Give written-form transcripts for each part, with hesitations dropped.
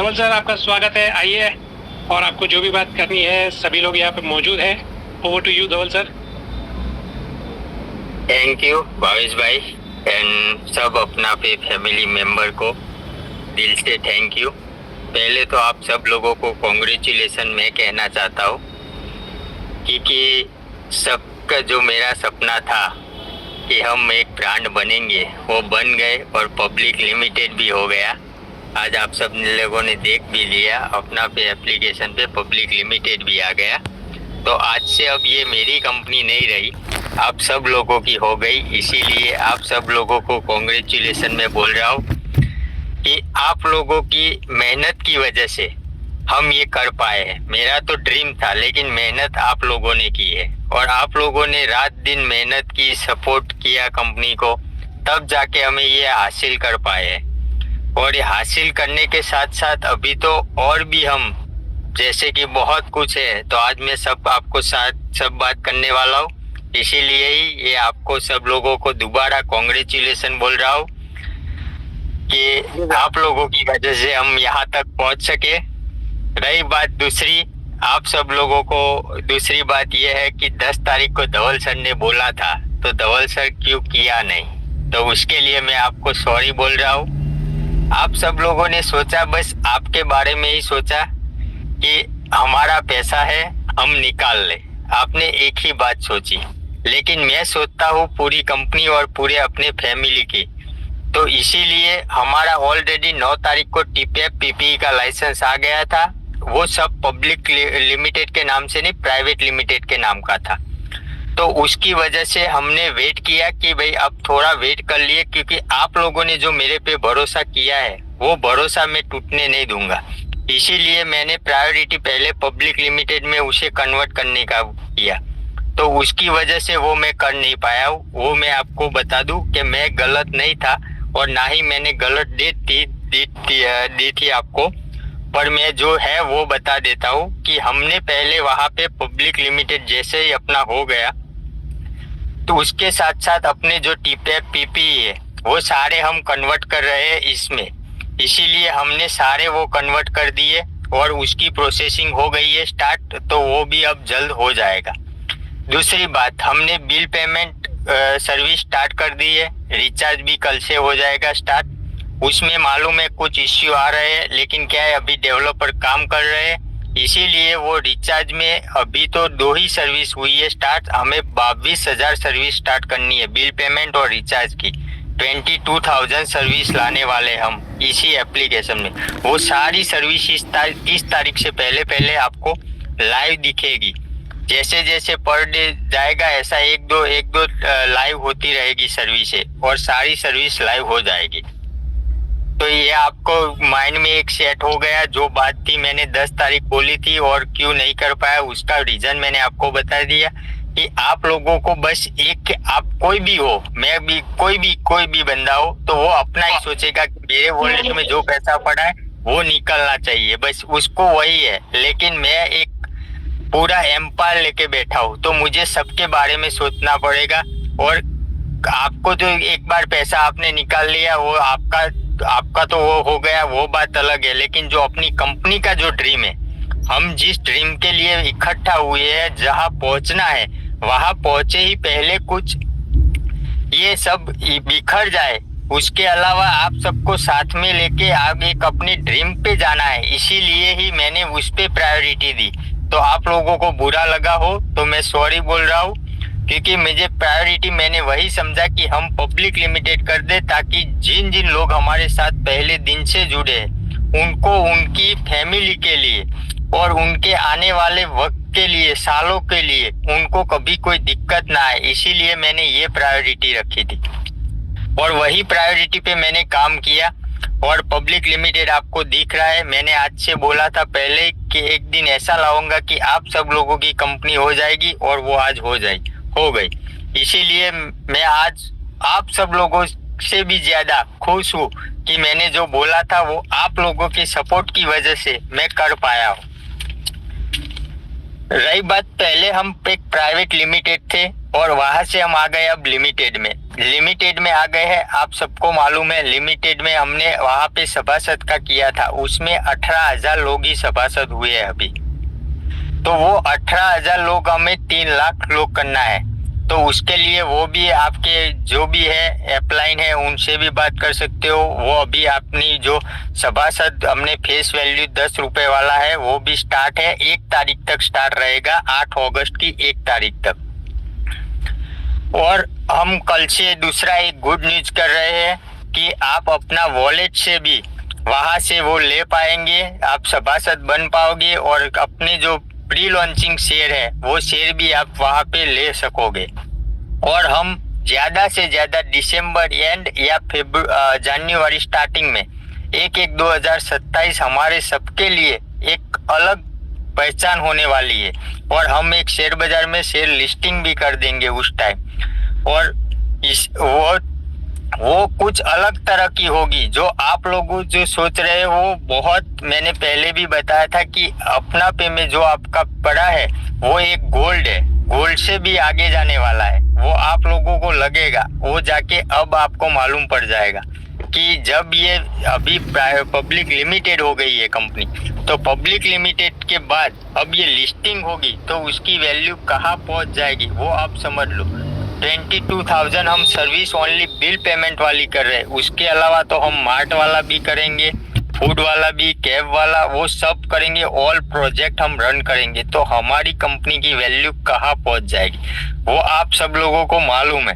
धवल sir, आपका स्वागत है। आइए, और आपको जो भी बात करनी है सभी लोग यहाँ पे मौजूद है। Over to you Dhaval sir. Thank you Bhavesh भाई एंड सब अपना पे फैमिली मेंबर को दिल से थैंक यू। पहले तो आप सब लोगों को कॉन्ग्रेचुलेसन मैं कहना चाहता हूँ क्योंकि सबका जो मेरा सपना था कि हम एक ब्रांड बनेंगे वो बन गए और पब्लिक लिमिटेड भी हो गया। आज आप सब लोगों ने देख भी लिया, अपना पे एप्लीकेशन पे पब्लिक लिमिटेड भी आ गया। तो आज से अब ये मेरी कंपनी नहीं रही, आप सब लोगों की हो गई। इसीलिए आप सब लोगों को कॉन्ग्रेचुलेसन मैं बोल रहा हूँ कि आप लोगों की मेहनत की वजह से हम ये कर पाए हैं। मेरा तो ड्रीम था लेकिन मेहनत आप लोगों ने की है और आप लोगों ने रात दिन मेहनत की, सपोर्ट किया कंपनी को, तब जाके हमें ये हासिल कर पाए हैं। और ये हासिल करने के साथ साथ अभी तो और भी हम जैसे कि बहुत कुछ है, तो आज मैं सब आपको साथ सब बात करने वाला हूँ। इसीलिए ही ये आपको सब लोगों को दोबारा कॉन्ग्रेचुलेसन बोल रहा हूँ कि आप लोगों की वजह से हम यहाँ तक पहुँच सके। रही बात दूसरी, आप सब लोगों को दूसरी बात यह है कि 10 तारीख को धवल सर ने बोला था, तो धवल सर क्यों किया नहीं, तो उसके लिए मैं आपको सॉरी बोल रहा हूँ। आप सब लोगों ने सोचा, बस आपके बारे में ही सोचा कि हमारा पैसा है हम निकाल ले, आपने एक ही बात सोची। लेकिन मैं सोचता हूँ पूरी कंपनी और पूरे अपने फैमिली की। तो इसीलिए हमारा ऑलरेडी 9 तारीख को टीपीएफ पीपीई का लाइसेंस आ गया था। वो सब पब्लिक लिमिटेड के नाम से नहीं, प्राइवेट लिमिटेड के नाम का था। तो उसकी वजह से हमने वेट किया कि भाई अब थोड़ा वेट कर लिए, क्योंकि आप लोगों ने जो मेरे पे भरोसा किया है वो भरोसा मैं टूटने नहीं दूंगा। इसीलिए मैंने प्रायोरिटी पहले पब्लिक लिमिटेड में उसे कन्वर्ट करने का किया। तो उसकी वजह से वो मैं कर नहीं पाया हूँ। वो मैं आपको बता दूं कि मैं गलत नहीं था और ना ही मैंने गलत दी थी आपको, पर मैं जो है वो बता देता हूँ कि हमने पहले वहां पे पब्लिक लिमिटेड जैसे ही अपना हो गया, तो उसके साथ साथ अपने जो टीपीएफ पीपीई है वो सारे हम कन्वर्ट कर रहे हैं इसमें। इसीलिए हमने सारे वो कन्वर्ट कर दिए और उसकी प्रोसेसिंग हो गई है स्टार्ट, तो वो भी अब जल्द हो जाएगा। दूसरी बात, हमने बिल पेमेंट सर्विस स्टार्ट कर दी है, रिचार्ज भी कल से हो जाएगा स्टार्ट। उसमें मालूम है कुछ इश्यू आ रहे हैं, लेकिन क्या है अभी डेवलपर काम कर रहे हैं, इसीलिए वो रिचार्ज में अभी तो 2 ही सर्विस हुई है स्टार्ट। हमें 22,000 सर्विस स्टार्ट करनी है बिल पेमेंट और रिचार्ज की। 22,000 सर्विस लाने वाले हम इसी एप्लीकेशन में। वो सारी सर्विस 30 तारीख से पहले पहले आपको लाइव दिखेगी। जैसे जैसे पर डे जाएगा ऐसा एक दो लाइव होती रहेगी सर्विसें, और सारी सर्विस लाइव हो जाएगी। तो ये आपको माइंड में एक सेट हो गया। जो बात थी मैंने 10 तारीख बोली थी और क्यों नहीं कर पाया उसका रीजन मैंने आपको बता दिया कि आप लोगों को बस एक, आप कोई भी हो, मैं भी, कोई भी बंदा हो, तो वो अपना ही सोचेगा कि मेरे वॉलेट में जो पैसा पड़ा है वो निकलना चाहिए, बस उसको वही है। लेकिन मैं एक पूरा एम्पायर लेके बैठा हूँ, तो मुझे सबके बारे में सोचना पड़ेगा। और आपको जो एक बार पैसा आपने निकाल लिया वो आपका तो वो हो गया, वो बात अलग है। लेकिन जो अपनी कंपनी का जो ड्रीम है, हम जिस ड्रीम के लिए इकट्ठा हुए हैं, जहां पहुंचना है वहां पहुंचे ही पहले कुछ ये सब बिखर जाए। उसके अलावा आप सबको साथ में लेके आप एक अपनी ड्रीम पे जाना है, इसीलिए ही मैंने उस पे प्रायोरिटी दी। तो आप लोगों को बुरा लगा हो तो मैं सॉरी बोल रहा हूँ, क्योंकि मुझे प्रायोरिटी मैंने वही समझा कि हम पब्लिक लिमिटेड कर दे, ताकि जिन जिन लोग हमारे साथ पहले दिन से जुड़े हैं उनको, उनकी फैमिली के लिए और उनके आने वाले वक्त के लिए, सालों के लिए, उनको कभी कोई दिक्कत ना आए। इसीलिए मैंने ये प्रायोरिटी रखी थी और वही प्रायोरिटी पे मैंने काम किया। और पब्लिक लिमिटेड आपको दिख रहा है, मैंने आज से बोला था पहले कि एक दिन ऐसा लाऊंगा कि आप सब लोगों की कंपनी हो जाएगी, और वो आज हो गई। इसीलिए मैं आज आप सब लोगों से भी ज्यादा खुश हूँ कि मैंने जो बोला था वो आप लोगों की सपोर्ट की वजह से मैं कर पाया हूँ। रही बात, पहले हम एक प्राइवेट लिमिटेड थे, और वहां से हम आ गए अब लिमिटेड में। लिमिटेड में आ गए हैं, आप सबको मालूम है लिमिटेड में हमने वहां पे सभासद का किया था, उसमें 18,000 लोग ही सभासद हुए हैं अभी। तो वो 18,000 लोग हमें 3 लाख लोग करना है। तो उसके लिए वो भी आपके जो भी है अपलाइन है उनसे भी बात कर सकते हो। वो अभी अपनी जो सभासद हमने फेस वैल्यू 10 रुपए वाला है वो भी स्टार्ट है, 1 तारीख तक स्टार्ट रहेगा, 8 अगस्त की 1 तारीख तक। और हम कल से दूसरा एक गुड न्यूज कर रहे हैं कि आप अपना वॉलेट से भी वहां से वो ले पाएंगे, आप सभासद बन पाओगे और अपने जो प्री लॉन्चिंग शेयर है वो शेयर भी आप वहां पे ले सकोगे। और हम ज्यादा से ज्यादा दिसंबर एंड या जनवरी स्टार्टिंग में 1/1/2027 हमारे सबके लिए एक अलग पहचान होने वाली है और हम एक शेयर बाजार में शेयर लिस्टिंग भी कर देंगे उस टाइम। और वो कुछ अलग तरह की होगी। जो आप लोग जो सोच रहे हो वो बहुत मैंने पहले भी बताया था कि अपना पे में जो आपका पड़ा है वो एक गोल्ड है, गोल्ड से भी आगे जाने वाला है। वो आप लोगों को लगेगा, वो जाके अब आपको मालूम पड़ जाएगा कि जब ये अभी पब्लिक लिमिटेड हो गई है कंपनी, तो पब्लिक लिमिटेड के बाद अब ये लिस्टिंग होगी तो उसकी वैल्यू कहाँ पहुंच जाएगी वो आप समझ लो। 22,000 हम सर्विस ओनली बिल पेमेंट वाली कर रहे हैं, उसके अलावा तो हम मार्ट वाला भी करेंगे, फूड वाला भी, कैब वाला, वो सब करेंगे, ऑल प्रोजेक्ट हम रन करेंगे। तो हमारी कंपनी की वैल्यू कहाँ पहुंच जाएगी वो आप सब लोगों को मालूम है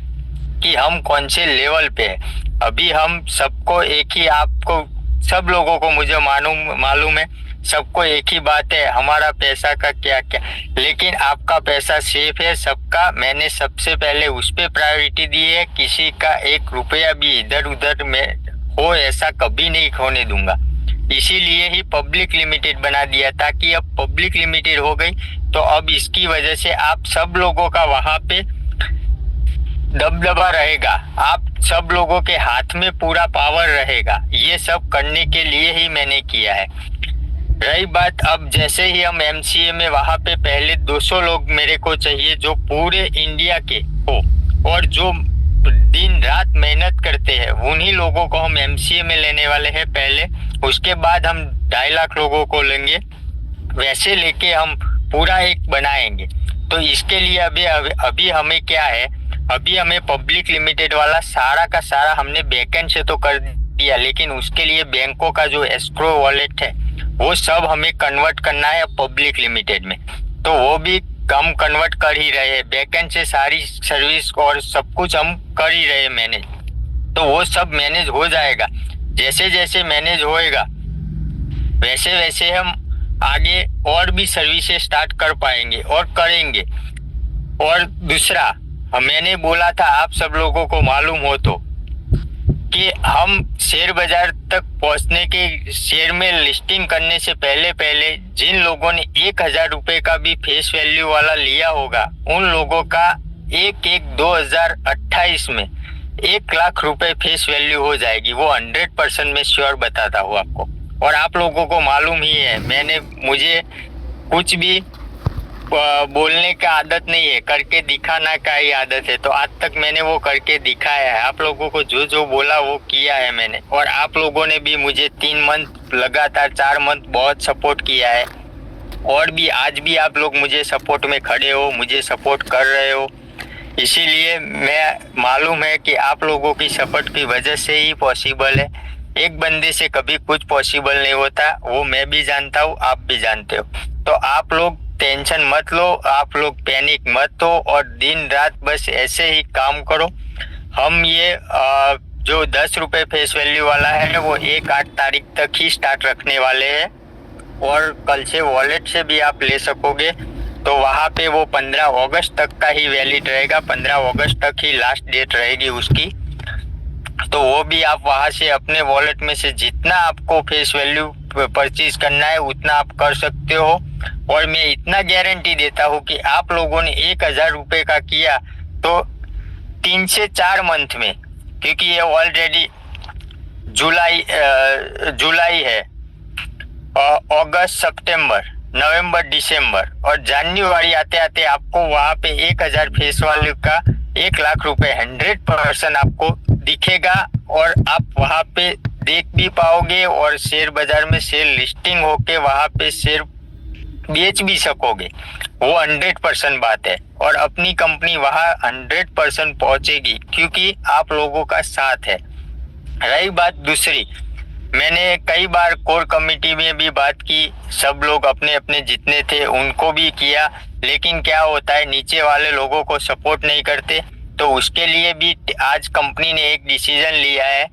कि हम कौन से लेवल पे है। अभी हम सबको एक ही, आपको सब लोगों को मुझे मालूम है, सबको एक ही बात है हमारा पैसा का क्या क्या, लेकिन आपका पैसा सेफ है सबका। मैंने सबसे पहले उस पे प्रायोरिटी दी है, किसी का 1 रुपया भी इधर उधर में हो ऐसा कभी नहीं होने दूंगा। इसीलिए ही पब्लिक लिमिटेड बना दिया था कि अब पब्लिक लिमिटेड हो गई तो अब इसकी वजह से आप सब लोगों का वहां पे दबदबा रहेगा, आप सब लोगों के हाथ में पूरा पावर रहेगा। ये सब करने के लिए ही मैंने किया है। रही बात, अब जैसे ही हम एमसीए में वहां पे पहले 200 लोग मेरे को चाहिए जो पूरे इंडिया के हो और जो दिन रात मेहनत करते हैं, उन्हीं लोगों को हम एमसीए में लेने वाले हैं पहले। उसके बाद हम 2.5 लाख लोगों को लेंगे, वैसे लेके हम पूरा एक बनाएंगे। तो इसके लिए अभी हमें क्या है, अभी हमें पब्लिक लिमिटेड वाला सारा का सारा हमने बैकएंड से तो कर दिया, लेकिन उसके लिए बैंकों का जो एस्क्रो वॉलेट है वो सब हमें कन्वर्ट करना है पब्लिक लिमिटेड में। तो वो भी हम कन्वर्ट कर ही रहे हैं, बैकएंड से सारी सर्विस और सब कुछ हम कर ही रहे हैं मैनेज। तो वो सब मैनेज हो जाएगा, जैसे जैसे मैनेज होएगा वैसे वैसे हम आगे और भी सर्विसेज स्टार्ट कर पाएंगे और करेंगे। और दूसरा, मैंने बोला था आप सब लोगों को मालूम हो तो कि हम शेयर बाजार तक पहुंचने के, शेयर में लिस्टिंग करने से पहले जिन लोगों ने 1,000 रुपए का भी फेस वैल्यू वाला लिया होगा उन लोगों का 1/1/2028 में 1 लाख रुपए फेस वैल्यू हो जाएगी। वो 100% में श्योर बताता हूँ आपको। और आप लोगों को मालूम ही है, मुझे कुछ भी बोलने का आदत नहीं है, करके दिखाना का ही आदत है। तो आज तक मैंने वो करके दिखाया है, आप लोगों को जो जो बोला वो किया है मैंने। और आप लोगों ने भी मुझे 3 मंथ लगातार 4 मंथ बहुत सपोर्ट किया है और भी आज भी आप लोग मुझे सपोर्ट में खड़े हो, मुझे सपोर्ट कर रहे हो। इसीलिए मैं मालूम है कि आप लोगों की सपोर्ट की वजह से ही पॉसिबल है। एक बंदे से कभी कुछ पॉसिबल नहीं होता, वो मैं भी जानता हूँ, आप भी जानते हो। तो आप लोग टेंशन मत लो, आप लोग पैनिक मत हो और दिन रात बस ऐसे ही काम करो। हम ये जो 10 रुपए फेस वैल्यू वाला है वो 1/8 तारीख तक ही स्टार्ट रखने वाले हैं और कल से वॉलेट से भी आप ले सकोगे। तो वहाँ पे वो 15 अगस्त तक का ही वैलिड रहेगा, 15 अगस्त तक ही लास्ट डेट रहेगी उसकी। तो वो भी आप वहाँ से अपने वॉलेट में से जितना आपको फेस वैल्यू परचेज करना है उतना आप कर सकते हो। और मैं इतना गारंटी देता हूँ कि आप लोगों ने 1,000 रुपए का किया तो 3 से 4 मंथ में, क्योंकि ये ऑलरेडी जुलाई है, अगस्त सितंबर नवंबर दिसंबर और जनवरी आते आते आपको वहां पे 1000 फेस वैल्यू का 1 लाख रुपए 100% आपको दिखेगा और आप वहां पे देख भी पाओगे और शेयर बाजार में शेयर लिस्टिंग होके वहां पे शेयर बेच भी सकोगे। वो 100% बात है और अपनी कंपनी वहां 100% पहुंचेगी क्योंकि आप लोगों का साथ है। रही बात दूसरी, मैंने कई बार कोर कमेटी में भी बात की, सब लोग अपने अपने जितने थे उनको भी किया, लेकिन क्या होता है नीचे वाले लोगों को सपोर्ट नहीं करते। तो उसके लिए भी आज कंपनी ने एक डिसीजन लिया है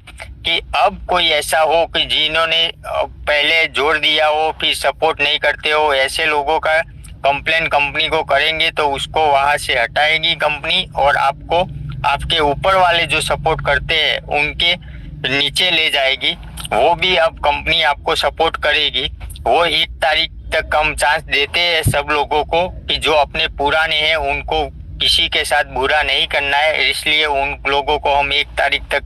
कि अब कोई ऐसा हो कि जिन्होंने पहले जोर दिया हो फिर सपोर्ट नहीं करते हो, ऐसे लोगों का कंप्लेन कंपनी को करेंगे तो उसको वहां से हटाएगी कंपनी और आपको आपके ऊपर वाले जो सपोर्ट करते हैं उनके नीचे ले जाएगी। वो भी अब कंपनी आपको सपोर्ट करेगी। वो 1 तारीख तक हम चांस देते हैं सब लोगों को कि जो अपने पुराने हैं उनको किसी के साथ बुरा नहीं करना है, इसलिए उन लोगों को हम 1 तारीख तक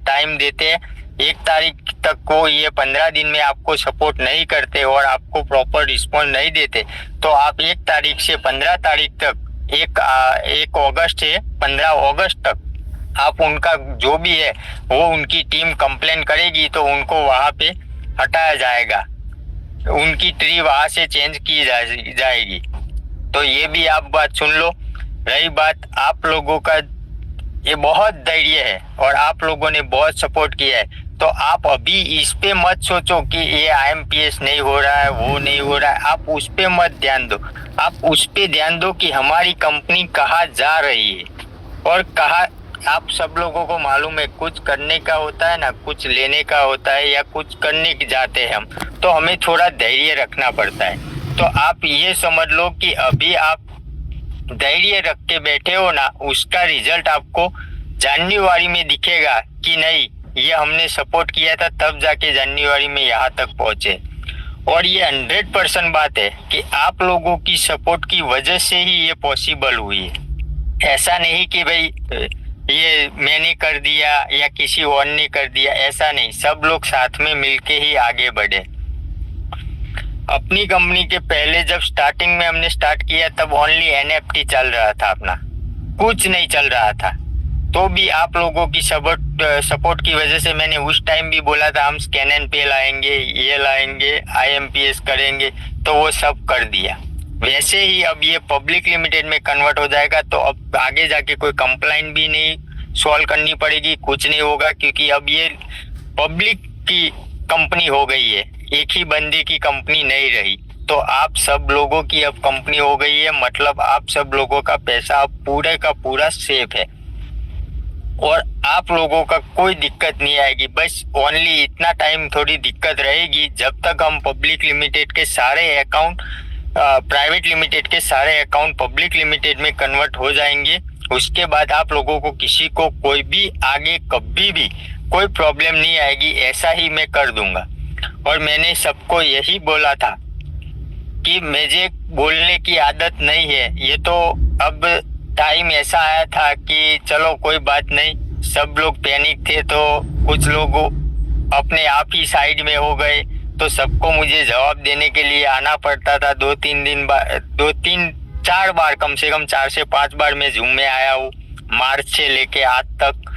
टाइम देते हैं। 1 तारीख तक को ये 15 दिन में आपको सपोर्ट नहीं करते और आपको प्रॉपर रिस्पॉन्स नहीं देते तो आप 1 तारीख से 15 तारीख तक 1 अगस्त से 15 अगस्त तक आप उनका जो भी है वो उनकी टीम कंप्लेन करेगी तो उनको वहां पे हटाया जाएगा, उनकी ट्री वहां से चेंज की जाएगी। तो ये भी आप बात सुन लो। रही बात आप लोगों का, ये बहुत धैर्य है और आप लोगों ने बहुत सपोर्ट किया है, तो आप अभी इस पे मत सोचो कि ये IMPS नहीं हो रहा है, वो नहीं हो रहा है, आप उस पे मत ध्यान दो। आप उस पे ध्यान दो कि हमारी कंपनी कहाँ जा रही है और कहाँ। आप सब लोगों को मालूम है कुछ करने का होता है ना, कुछ लेने का होता है या कुछ करने की जाते हैं हम, तो हमें थोड़ा धैर्य रखना पड़ता है। तो आप ये समझ लो कि अभी आप धैर्य रख के बैठे हो ना, उसका रिजल्ट आपको जनवरी में दिखेगा कि नहीं ये हमने सपोर्ट किया था तब जाके जनवरी में यहाँ तक पहुंचे। और ये 100% बात है कि आप लोगों की सपोर्ट की वजह से ही ये पॉसिबल हुई है। ऐसा नहीं कि भाई ये मैंने कर दिया या किसी और ने कर दिया, ऐसा नहीं, सब लोग साथ में मिलके ही आगे बढ़े। अपनी कंपनी के पहले जब स्टार्टिंग में हमने स्टार्ट किया तब ओनली NFT चल रहा था, अपना कुछ नहीं चल रहा था। तो भी आप लोगों की सपोर्ट की वजह से मैंने उस टाइम भी बोला था हम स्कैन एंड पे लाएंगे, ये लाएंगे, IMPS करेंगे, तो वो सब कर दिया। वैसे ही अब ये पब्लिक लिमिटेड में कन्वर्ट हो जाएगा तो अब आगे जाके कोई कंप्लेंट भी नहीं सॉल्व करनी पड़ेगी, कुछ नहीं होगा क्योंकि अब ये पब्लिक की कंपनी हो गई है, एक ही बंदे की कंपनी नहीं रही। तो आप सब लोगों की अब कंपनी हो गई है, मतलब आप सब लोगों का पैसा अब पूरे का पूरा सेफ है और आप लोगों का कोई दिक्कत नहीं आएगी। बस ओनली इतना टाइम थोड़ी दिक्कत रहेगी जब तक हम पब्लिक लिमिटेड के सारे अकाउंट प्राइवेट लिमिटेड के सारे अकाउंट पब्लिक लिमिटेड में कन्वर्ट हो जाएंगे। उसके बाद आप लोगों को किसी को कोई भी आगे कभी भी कोई प्रॉब्लम नहीं आएगी, ऐसा ही मैं कर दूंगा। और मैंने सबको यही बोला था कि मुझे बोलने की आदत नहीं है, ये तो अब टाइम ऐसा आया था कि चलो कोई बात नहीं, सब लोग पैनिक थे तो कुछ लोग अपने आप ही साइड में हो गए, तो सबको मुझे जवाब देने के लिए आना पड़ता था। 4 बार, कम से कम 4 से 5 बार मैं जूम में आया हूँ मार्च से लेके आज तक।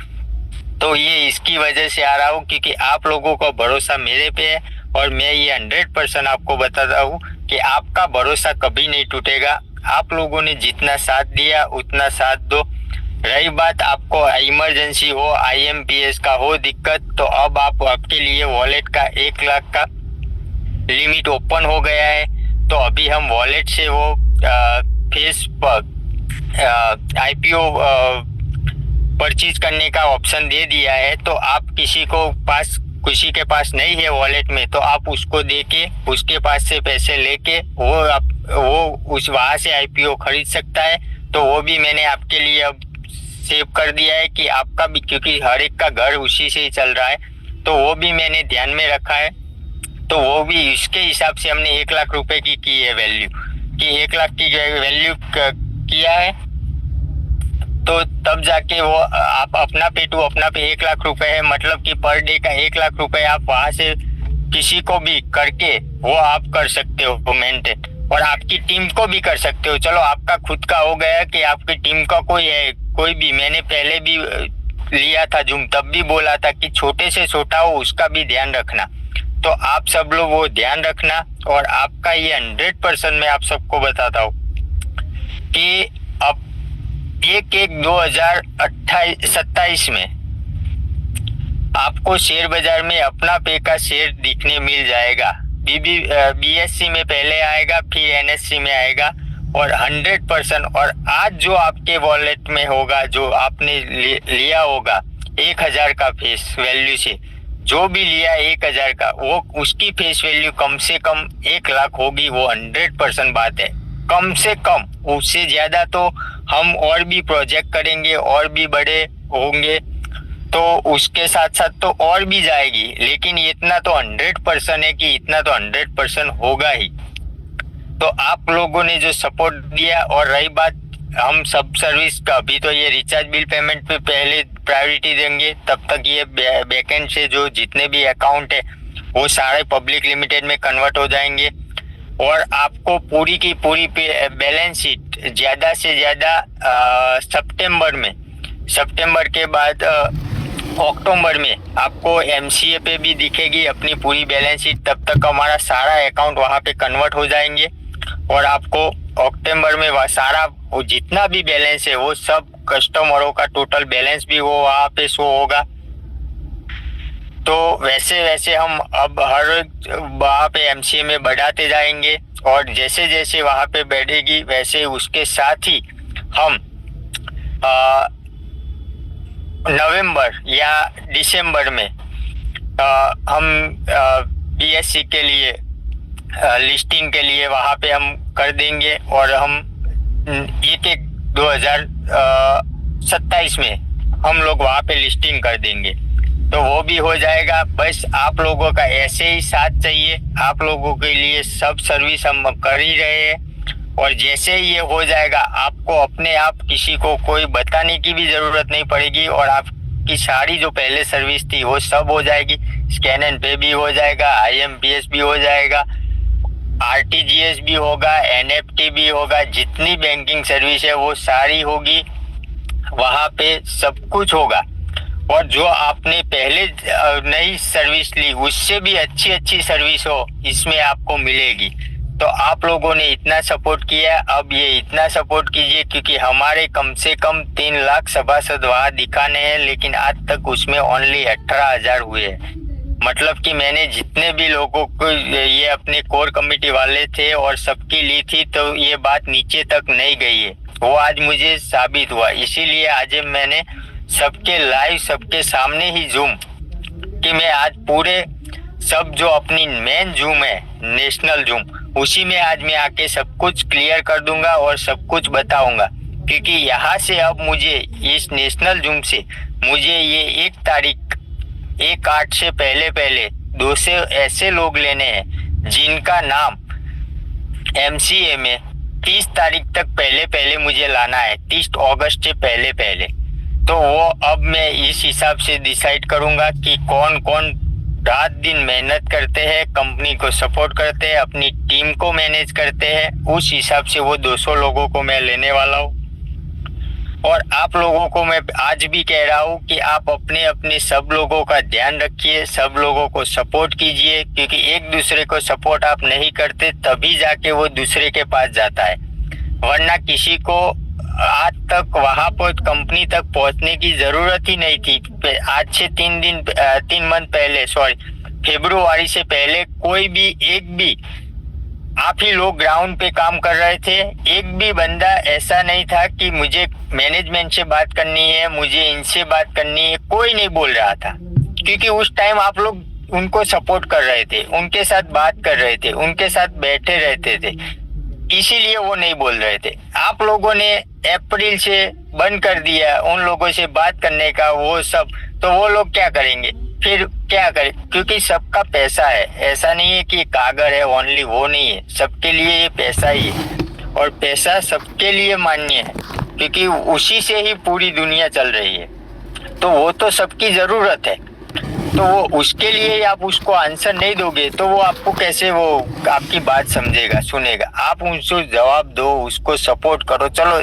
तो ये इसकी वजह से आ रहा हूँ क्योंकि आप लोगों का भरोसा मेरे पे है और मैं ये 100% आपको बताता हूँ कि आपका भरोसा कभी नहीं टूटेगा। आप लोगों ने जितना साथ दिया उतना साथ दो। रही बात आपको इमरजेंसी हो, IMPS का हो दिक्कत, तो अब आपके लिए वॉलेट का 1 लाख का लिमिट ओपन हो गया है। तो अभी हम वॉलेट से वो फेस IPO परचेज करने का ऑप्शन दे दिया है। तो आप किसी के पास नहीं है वॉलेट में तो आप उसको देके उसके पास से पैसे लेके वो वहां से IPO खरीद सकता है। तो वो भी मैंने आपके लिए अब सेव कर दिया है कि आपका भी, क्योंकि हर एक का घर उसी से ही चल रहा है, तो वो भी मैंने ध्यान में रखा है। तो वो भी इसके हिसाब से हमने 1 लाख रुपए की है वैल्यू, कि 1 लाख की वैल्यू किया है। तो तब जाके वो आप अपना पे 1 लाख रुपए है, मतलब कि पर डे का 1 लाख रुपए आप वहां से किसी को भी करके वो आप कर सकते हो मेंटेन, और आपकी टीम को भी कर सकते हो। चलो आपका खुद का हो गया कि आपकी टीम का कोई है, कोई भी, मैंने पहले भी लिया था जूम, तब भी बोला था कि छोटे से छोटा हो उसका भी ध्यान रखना। तो आप सब लोग वो ध्यान रखना, और आपका ये 100% मैं आप सबको बताता हूँ कि अब 1/1/2027 में आपको शेयर बाजार में अपना पे का शेयर दिखने मिल जाएगा। BSC में पहले आएगा, फिर NSE में आएगा, और 100%। और आज जो आपके वॉलेट में होगा, जो आपने लिया होगा 1000 का फेस वैल्यू से, जो भी लिया 1000 का, वो उसकी फेस वैल्यू कम से कम 1 लाख होगी। वो 100% बात है, कम से कम। उससे ज्यादा तो हम और भी प्रोजेक्ट करेंगे, और भी बड़े होंगे, तो उसके साथ साथ तो और भी जाएगी, लेकिन इतना तो 100% है कि इतना तो 100% होगा ही। तो आप लोगों ने जो सपोर्ट दिया, और रही बात हम सब सर्विस का, अभी तो ये रिचार्ज बिल पेमेंट पे पहले प्रायोरिटी देंगे, तब तक ये बैकएंड से जो जितने भी अकाउंट है वो सारे पब्लिक लिमिटेड में कन्वर्ट हो जाएंगे, और आपको पूरी की पूरी बैलेंस शीट ज्यादा से ज्यादा सितंबर के बाद अक्टूबर में आपको MCA पे भी दिखेगी अपनी पूरी बैलेंस शीट। तब तक हमारा सारा अकाउंट वहाँ पे कन्वर्ट हो जाएंगे, और आपको अक्टूबर में वह सारा वो जितना भी बैलेंस है वो सब कस्टमरों का टोटल बैलेंस भी वो वहाँ पे शो होगा। तो वैसे वैसे हम अब हर वहाँ पे MCA में बढ़ाते जाएंगे, और जैसे जैसे वहाँ पे बढ़ेगी वैसे उसके साथ ही हम नवंबर या दिसंबर में हम BSC के लिए लिस्टिंग के लिए वहाँ पे हम कर देंगे, और हम 1/1/2027 में हम लोग वहाँ पे लिस्टिंग कर देंगे। तो वो भी हो जाएगा। बस आप लोगों का ऐसे ही साथ चाहिए, आप लोगों के लिए सब सर्विस हम कर ही रहे हैं, और जैसे ही ये हो जाएगा आपको अपने आप किसी को कोई बताने की भी जरूरत नहीं पड़ेगी, और आपकी सारी जो पहले सर्विस थी वो सब हो जाएगी। स्कैन एंड पे भी हो जाएगा, IMPS भी हो जाएगा, RTGS भी होगा, NFT भी होगा, जितनी बैंकिंग सर्विस है वो सारी होगी, वहाँ पे सब कुछ होगा। और जो आपने पहले नई सर्विस ली उससे भी अच्छी सर्विस हो इसमें आपको मिलेगी। तो आप लोगों ने इतना सपोर्ट किया, अब ये इतना सपोर्ट कीजिए, क्योंकि हमारे कम से कम 3 लाख सभासद वहाँ दिखाने हैं, लेकिन आज तक उसमें ओनली 18,000 हुए हैं। मतलब कि मैंने जितने भी लोगों को ये अपने कोर कमेटी वाले थे और सबकी ली थी, तो ये बात नीचे तक नहीं गई है, वो आज मुझे साबित हुआ। इसीलिए आज मैंने सबके लाइव, सबके सामने ही जूम कि मैं आज पूरे सब जो अपनी मेन जूम है नेशनल जूम, उसी में आज मैं आके सब कुछ क्लियर कर दूंगा और सब कुछ बताऊंगा। क्योंकि यहाँ से अब मुझे इस नेशनल जूम से मुझे ये 1/8 से पहले 200 ऐसे लोग लेने हैं जिनका नाम MCA में 30 तारीख तक पहले मुझे लाना है, 30 अगस्त से पहले। तो वो अब मैं इस हिसाब से डिसाइड करूंगा कि कौन कौन रात दिन मेहनत करते हैं, कंपनी को सपोर्ट करते हैं, अपनी टीम को मैनेज करते हैं, उस हिसाब से वो 200 लोगों को मैं लेने वाला हूँ। और आप लोगों को मैं आज भी कह रहा हूँ कि आप अपने अपने सब लोगों का ध्यान रखिए, सब लोगों को सपोर्ट कीजिए, क्योंकि एक दूसरे को सपोर्ट आप नहीं करते तभी जाके वो दूसरे के पास जाता है, वरना किसी को आज तक वहां पर कंपनी तक पहुंचने की जरूरत ही नहीं थी। आज से 3 मंथ पहले, फरवरी से पहले कोई भी एक भी आप ही लोग ग्राउंड पे काम कर रहे थे। एक भी बंदा ऐसा नहीं था कि मुझे मैनेजमेंट से बात करनी है, मुझे इनसे बात करनी है, कोई नहीं बोल रहा था, क्योंकि उस टाइम आप लोग उनको सपोर्ट कर रहे थे, उनके साथ बात कर रहे थे, उनके साथ बैठे रहते थे, इसीलिए वो नहीं बोल रहे थे। आप लोगों ने अप्रैल से बंद कर दिया उन लोगों से बात करने का, वो सब, तो वो लोग क्या करेंगे फिर, क्या करें? क्योंकि सबका पैसा है, ऐसा नहीं है कि कागर है ओनली, वो नहीं है, सबके लिए ये पैसा ही है, और पैसा सबके लिए मान्य है, क्योंकि उसी से ही पूरी दुनिया चल रही है, तो वो तो सबकी जरूरत है। तो वो उसके लिए आप उसको आंसर नहीं दोगे तो वो आपको कैसे वो आपकी बात समझेगा, सुनेगा। आप उसको जवाब दो, उसको सपोर्ट करो। चलो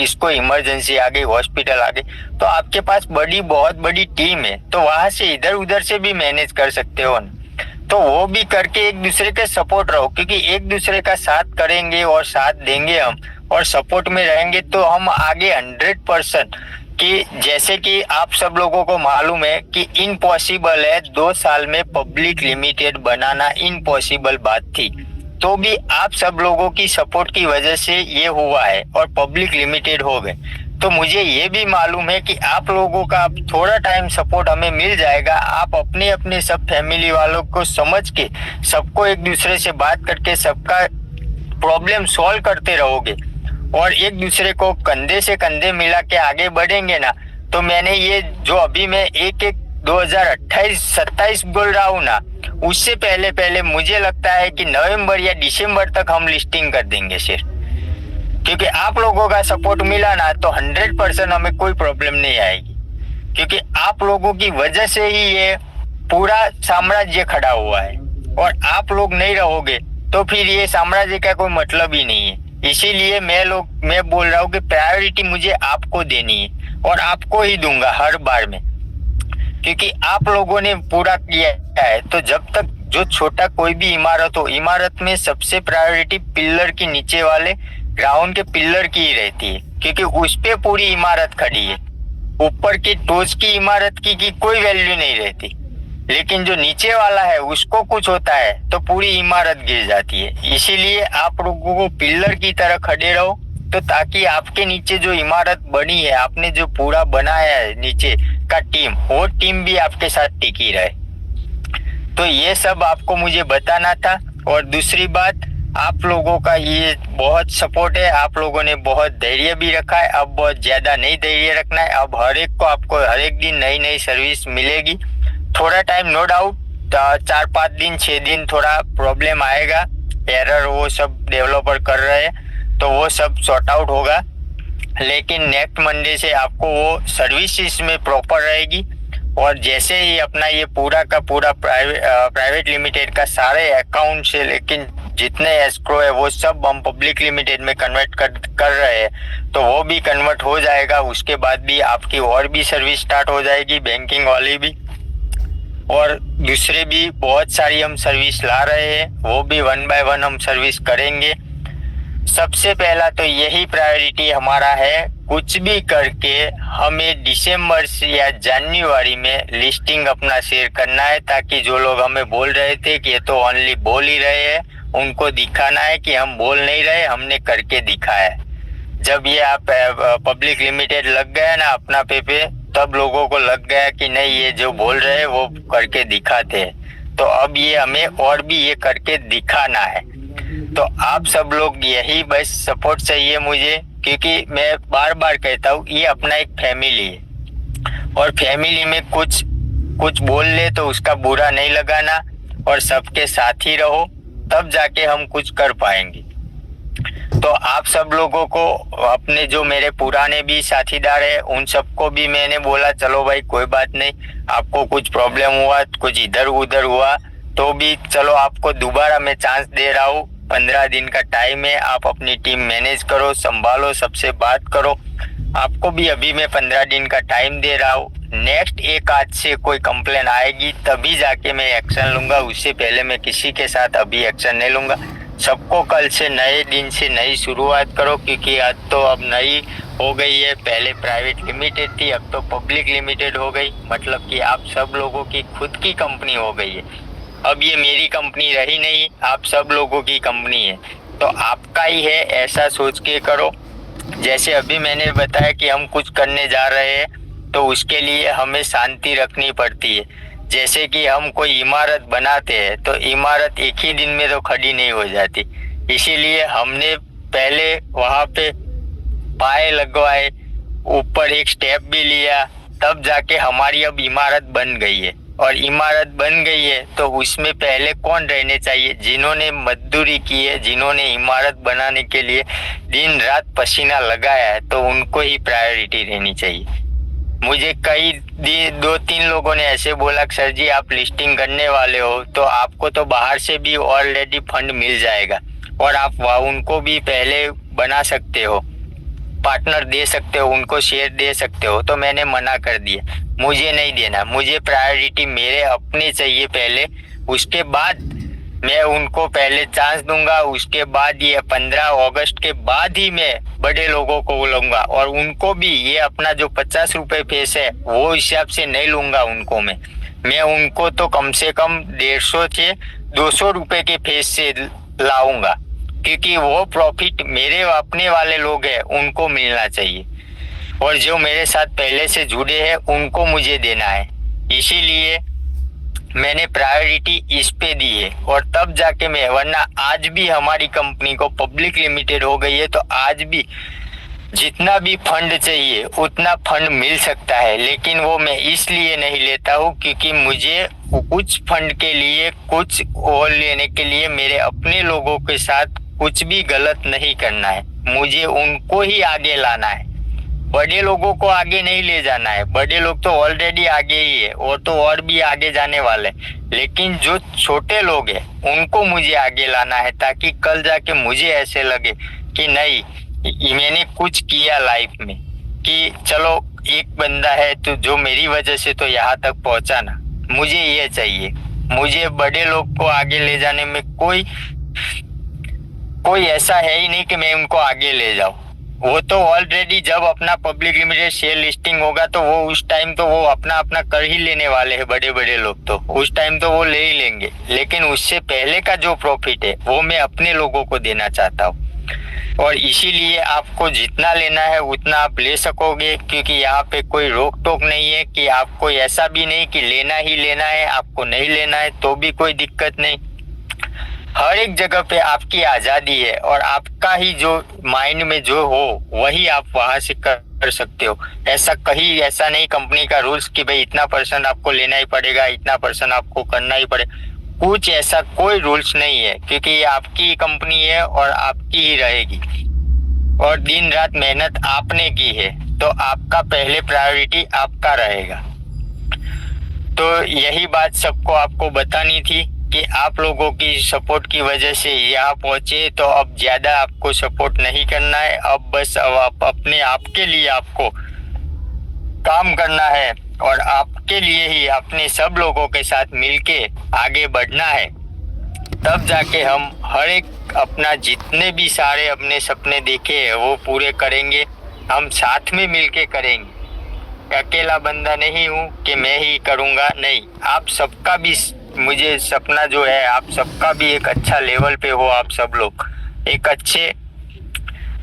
इसको इमरजेंसी आ गई, हॉस्पिटल आ गई, तो आपके पास बहुत बड़ी टीम है, तो वहां से इधर उधर से भी मैनेज कर सकते हो ना। तो वो भी करके एक दूसरे के सपोर्ट रहो, क्योंकि एक दूसरे का साथ करेंगे और साथ देंगे हम और सपोर्ट में रहेंगे तो हम आगे 100%। कि जैसे कि आप सब लोगों को मालूम है कि इम्पॉसिबल है 2 साल में पब्लिक लिमिटेड बनाना, इम्पॉसिबल बात थी, तो भी आप सब लोगों की सपोर्ट की वजह से ये हुआ है और पब्लिक लिमिटेड हो गए। तो मुझे ये भी मालूम है कि आप लोगों का अब थोड़ा टाइम सपोर्ट हमें मिल जाएगा। आप अपने अपने सब फैमिली वालों को समझ के, सबको एक दूसरे से बात करके सबका प्रॉब्लम सॉल्व करते रहोगे और एक दूसरे को कंधे से कंधे मिला के आगे बढ़ेंगे ना, तो मैंने ये जो अभी मैं 2028-27 बोल रहा हूँ ना, उससे पहले मुझे लगता है कि नवंबर या दिसंबर तक हम लिस्टिंग कर देंगे शेयर। क्योंकि आप लोगों का सपोर्ट मिला ना तो 100% हमें कोई प्रॉब्लम नहीं आएगी, क्योंकि आप लोगों की वजह से ही ये पूरा साम्राज्य खड़ा हुआ है। और आप लोग नहीं रहोगे तो फिर ये साम्राज्य का कोई मतलब ही नहीं है। इसीलिए मैं बोल रहा हूँ कि प्रायोरिटी मुझे आपको देनी है और आपको ही दूंगा हर बार में, क्योंकि आप लोगों ने पूरा किया है। तो जब तक जो छोटा कोई भी इमारत हो, इमारत में सबसे प्रायोरिटी पिल्लर के नीचे वाले ग्राउंड के पिल्लर की ही रहती है, क्योंकि उस पे पूरी इमारत खड़ी है। ऊपर की टोच की इमारत की कोई वैल्यू नहीं रहती, लेकिन जो नीचे वाला है उसको कुछ होता है तो पूरी इमारत गिर जाती है। इसीलिए आप लोगों को पिल्लर की तरह खड़े रहो, तो ताकि आपके नीचे जो इमारत बनी है, आपने जो पूरा बनाया है नीचे का टीम, वो टीम भी आपके साथ टिकी रहे। तो ये सब आपको मुझे बताना था। और दूसरी बात, आप लोगों का ये बहुत सपोर्ट है, आप लोगों ने बहुत धैर्य भी रखा है। अब बहुत ज्यादा नहीं धैर्य रखना है। अब हर एक को आपको हर एक दिन नई नई सर्विस मिलेगी। थोड़ा टाइम नो डाउट, 4-5 दिन 6 दिन थोड़ा प्रॉब्लम आएगा, एरर वो सब डेवलपर कर रहे हैं, तो वो सब सॉर्ट आउट होगा। लेकिन नेक्स्ट मंडे से आपको वो सर्विस इसमें प्रॉपर रहेगी। और जैसे ही अपना ये पूरा का पूरा प्राइवेट लिमिटेड का सारे अकाउंट से लेकिन जितने एस्क्रो है वो सब हम पब्लिक लिमिटेड में कन्वर्ट कर रहे हैं, तो वो भी कन्वर्ट हो जाएगा। उसके बाद भी आपकी और भी सर्विस स्टार्ट हो जाएगी, बैंकिंग वाली भी, और दूसरे भी बहुत सारी हम सर्विस ला रहे हैं, वो भी 1 बाय 1 हम सर्विस करेंगे। सबसे पहला तो यही प्रायोरिटी हमारा है, कुछ भी करके हमें दिसंबर या जनवरी में लिस्टिंग अपना शेयर करना है, ताकि जो लोग हमें बोल रहे थे कि ये तो ओनली बोल ही रहे हैं, उनको दिखाना है कि हम बोल नहीं रहे, हमने करके दिखाया है। जब ये आप पब्लिक लिमिटेड लग गया ना अपना पे तब लोगों को लग गया कि नहीं, ये जो बोल रहे हैं वो करके दिखाते हैं। तो अब ये हमें और भी ये करके दिखाना है। तो आप सब लोग यही बस सपोर्ट चाहिए मुझे, क्योंकि मैं बार बार कहता हूँ ये अपना एक फैमिली है, और फैमिली में कुछ बोल ले तो उसका बुरा नहीं लगाना, और सबके साथ ही रहो, तब जाके हम कुछ कर पाएंगे। तो आप सब लोगों को, अपने जो मेरे पुराने भी साथीदार है, उन सबको भी मैंने बोला चलो भाई कोई बात नहीं, आपको कुछ प्रॉब्लम हुआ, कुछ इधर उधर हुआ तो भी चलो आपको दोबारा मैं चांस दे रहा हूँ। 15 दिन का टाइम है, आप अपनी टीम मैनेज करो, संभालो, सबसे बात करो। आपको भी अभी मैं 15 दिन का टाइम दे रहा हूँ। नेक्स्ट एक आध से कोई कंप्लेन आएगी तभी जाके मैं एक्शन लूंगा, उससे पहले मैं किसी के साथ अभी एक्शन नहीं लूंगा। सबको कल से नए दिन से नई शुरुआत करो, क्योंकि आज तो अब नई हो गई है। पहले प्राइवेट लिमिटेड थी, अब तो पब्लिक लिमिटेड हो गई, मतलब कि आप सब लोगों की खुद की कंपनी हो गई है। अब ये मेरी कंपनी रही नहीं, आप सब लोगों की कंपनी है, तो आपका ही है, ऐसा सोच के करो। जैसे अभी मैंने बताया कि हम कुछ करने जा रहे हैं, तो उसके लिए हमें शांति रखनी पड़ती है। जैसे कि हम कोई इमारत बनाते हैं तो इमारत एक ही दिन में तो खड़ी नहीं हो जाती, इसीलिए हमने पहले वहां पे पाए लगवाए, ऊपर एक स्टेप भी लिया, तब जाके हमारी अब इमारत बन गई है। और इमारत बन गई है तो उसमें पहले कौन रहने चाहिए? जिन्होंने मजदूरी की है, जिन्होंने इमारत बनाने के लिए दिन रात पसीना लगाया है, तो उनको ही प्रायोरिटी रहनी चाहिए। मुझे कई 2-3 लोगों ने ऐसे बोला कि सर जी आप लिस्टिंग करने वाले हो तो आपको तो बाहर से भी ऑलरेडी फंड मिल जाएगा और आप उनको भी पहले बना सकते हो, पार्टनर दे सकते हो, उनको शेयर दे सकते हो। तो मैंने मना कर दिया, मुझे नहीं देना, मुझे प्रायोरिटी मेरे अपने चाहिए पहले, उसके बाद मैं उनको पहले चांस दूंगा, उसके बाद ये 15 अगस्त के बाद ही मैं बड़े लोगों को लूंगा और उनको भी ये अपना जो 50 रुपए फेस है वो हिसाब से नहीं लूंगा उनको मैं उनको तो कम से कम 150 से 200 रुपए के फेस से लाऊंगा, क्योंकि वो प्रॉफिट मेरे अपने वाले लोग हैं उनको मिलना चाहिए और जो मेरे साथ पहले से जुड़े हैं उनको मुझे देना है। इसीलिए मैंने प्रायोरिटी इस पे दी है और तब जाके मैं, वरना आज भी हमारी कंपनी को पब्लिक लिमिटेड हो गई है तो आज भी जितना भी फंड चाहिए उतना फंड मिल सकता है, लेकिन वो मैं इसलिए नहीं लेता हूँ क्योंकि मुझे कुछ फंड के लिए, कुछ और लेने के लिए मेरे अपने लोगों के साथ कुछ भी गलत नहीं करना है, मुझे उनको ही आगे लाना है, बड़े लोगों को आगे नहीं ले जाना है। बड़े लोग तो ऑलरेडी आगे ही है और तो और भी आगे जाने वाले, लेकिन जो छोटे लोग हैं उनको मुझे आगे लाना है ताकि कल जाके मुझे ऐसे लगे कि नहीं मैंने कुछ किया लाइफ में, कि चलो एक बंदा है तो जो मेरी वजह से तो यहाँ तक पहुंचा ना, मुझे ये चाहिए। मुझे बड़े लोग को आगे ले जाने में कोई ऐसा है ही नहीं कि मैं उनको आगे ले जाऊं। वो तो ऑलरेडी जब अपना पब्लिक लिमिटेड शेयर लिस्टिंग होगा तो वो उस टाइम तो वो अपना अपना कर ही लेने वाले हैं, बड़े बड़े लोग तो उस टाइम तो वो ले ही लेंगे, लेकिन उससे पहले का जो प्रॉफिट है वो मैं अपने लोगों को देना चाहता हूँ और इसीलिए आपको जितना लेना है उतना आप ले सकोगे, क्योंकि यहाँ पे कोई रोक टोक नहीं है कि आपको ऐसा भी नहीं कि लेना ही लेना है, आपको नहीं लेना है तो भी कोई दिक्कत नहीं। हर एक जगह पे आपकी आजादी है और आपका ही जो माइंड में जो हो वही आप वहां से कर सकते हो। ऐसा कहीं ऐसा नहीं कंपनी का रूल्स कि भाई इतना % आपको लेना ही पड़ेगा, इतना % आपको करना ही पड़ेगा, कुछ ऐसा कोई रूल्स नहीं है, क्योंकि ये आपकी कंपनी है और आपकी ही रहेगी और दिन रात मेहनत आपने की है तो आपका पहले प्रायोरिटी आपका रहेगा। तो यही बात सबको आपको बतानी थी कि आप लोगों की सपोर्ट की वजह से यहाँ पहुंचे, तो अब ज्यादा आपको सपोर्ट नहीं करना है, अब बस अब आप अपने आप के लिए आपको काम करना है और आपके लिए ही अपने सब लोगों के साथ मिलके आगे बढ़ना है। तब जाके हम हर एक अपना जितने भी सारे अपने सपने देखे हैं वो पूरे करेंगे, हम साथ में मिलके करेंगे। अकेला बंदा नहीं हूँ कि मैं ही करूँगा, नहीं, आप सबका भी, मुझे सपना जो है आप सबका भी एक अच्छा लेवल पे हो, आप सब लोग एक अच्छे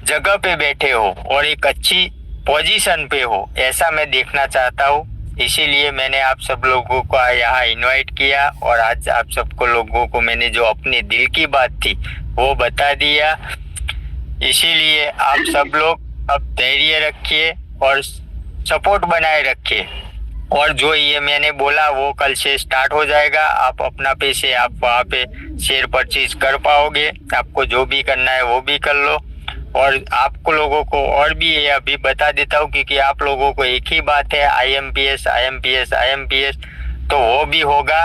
जगह पे बैठे हो और एक अच्छी पोजीशन पे हो, ऐसा मैं देखना चाहता हूँ। इसीलिए मैंने आप सब लोगों को यहाँ इनवाइट किया और आज आप सबको लोगों को मैंने जो अपने दिल की बात थी वो बता दिया। इसीलिए आप सब लोग अब धैर्य रखिए और सपोर्ट बनाए रखिए और जो ये मैंने बोला वो कल से स्टार्ट हो जाएगा। आप अपना पैसे आप वहाँ पे शेयर परचेज कर पाओगे, आपको जो भी करना है वो भी कर लो। और आपको लोगों को और भी ये अभी बता देता हूँ, क्योंकि आप लोगों को एक ही बात है IMPS, तो वो भी होगा।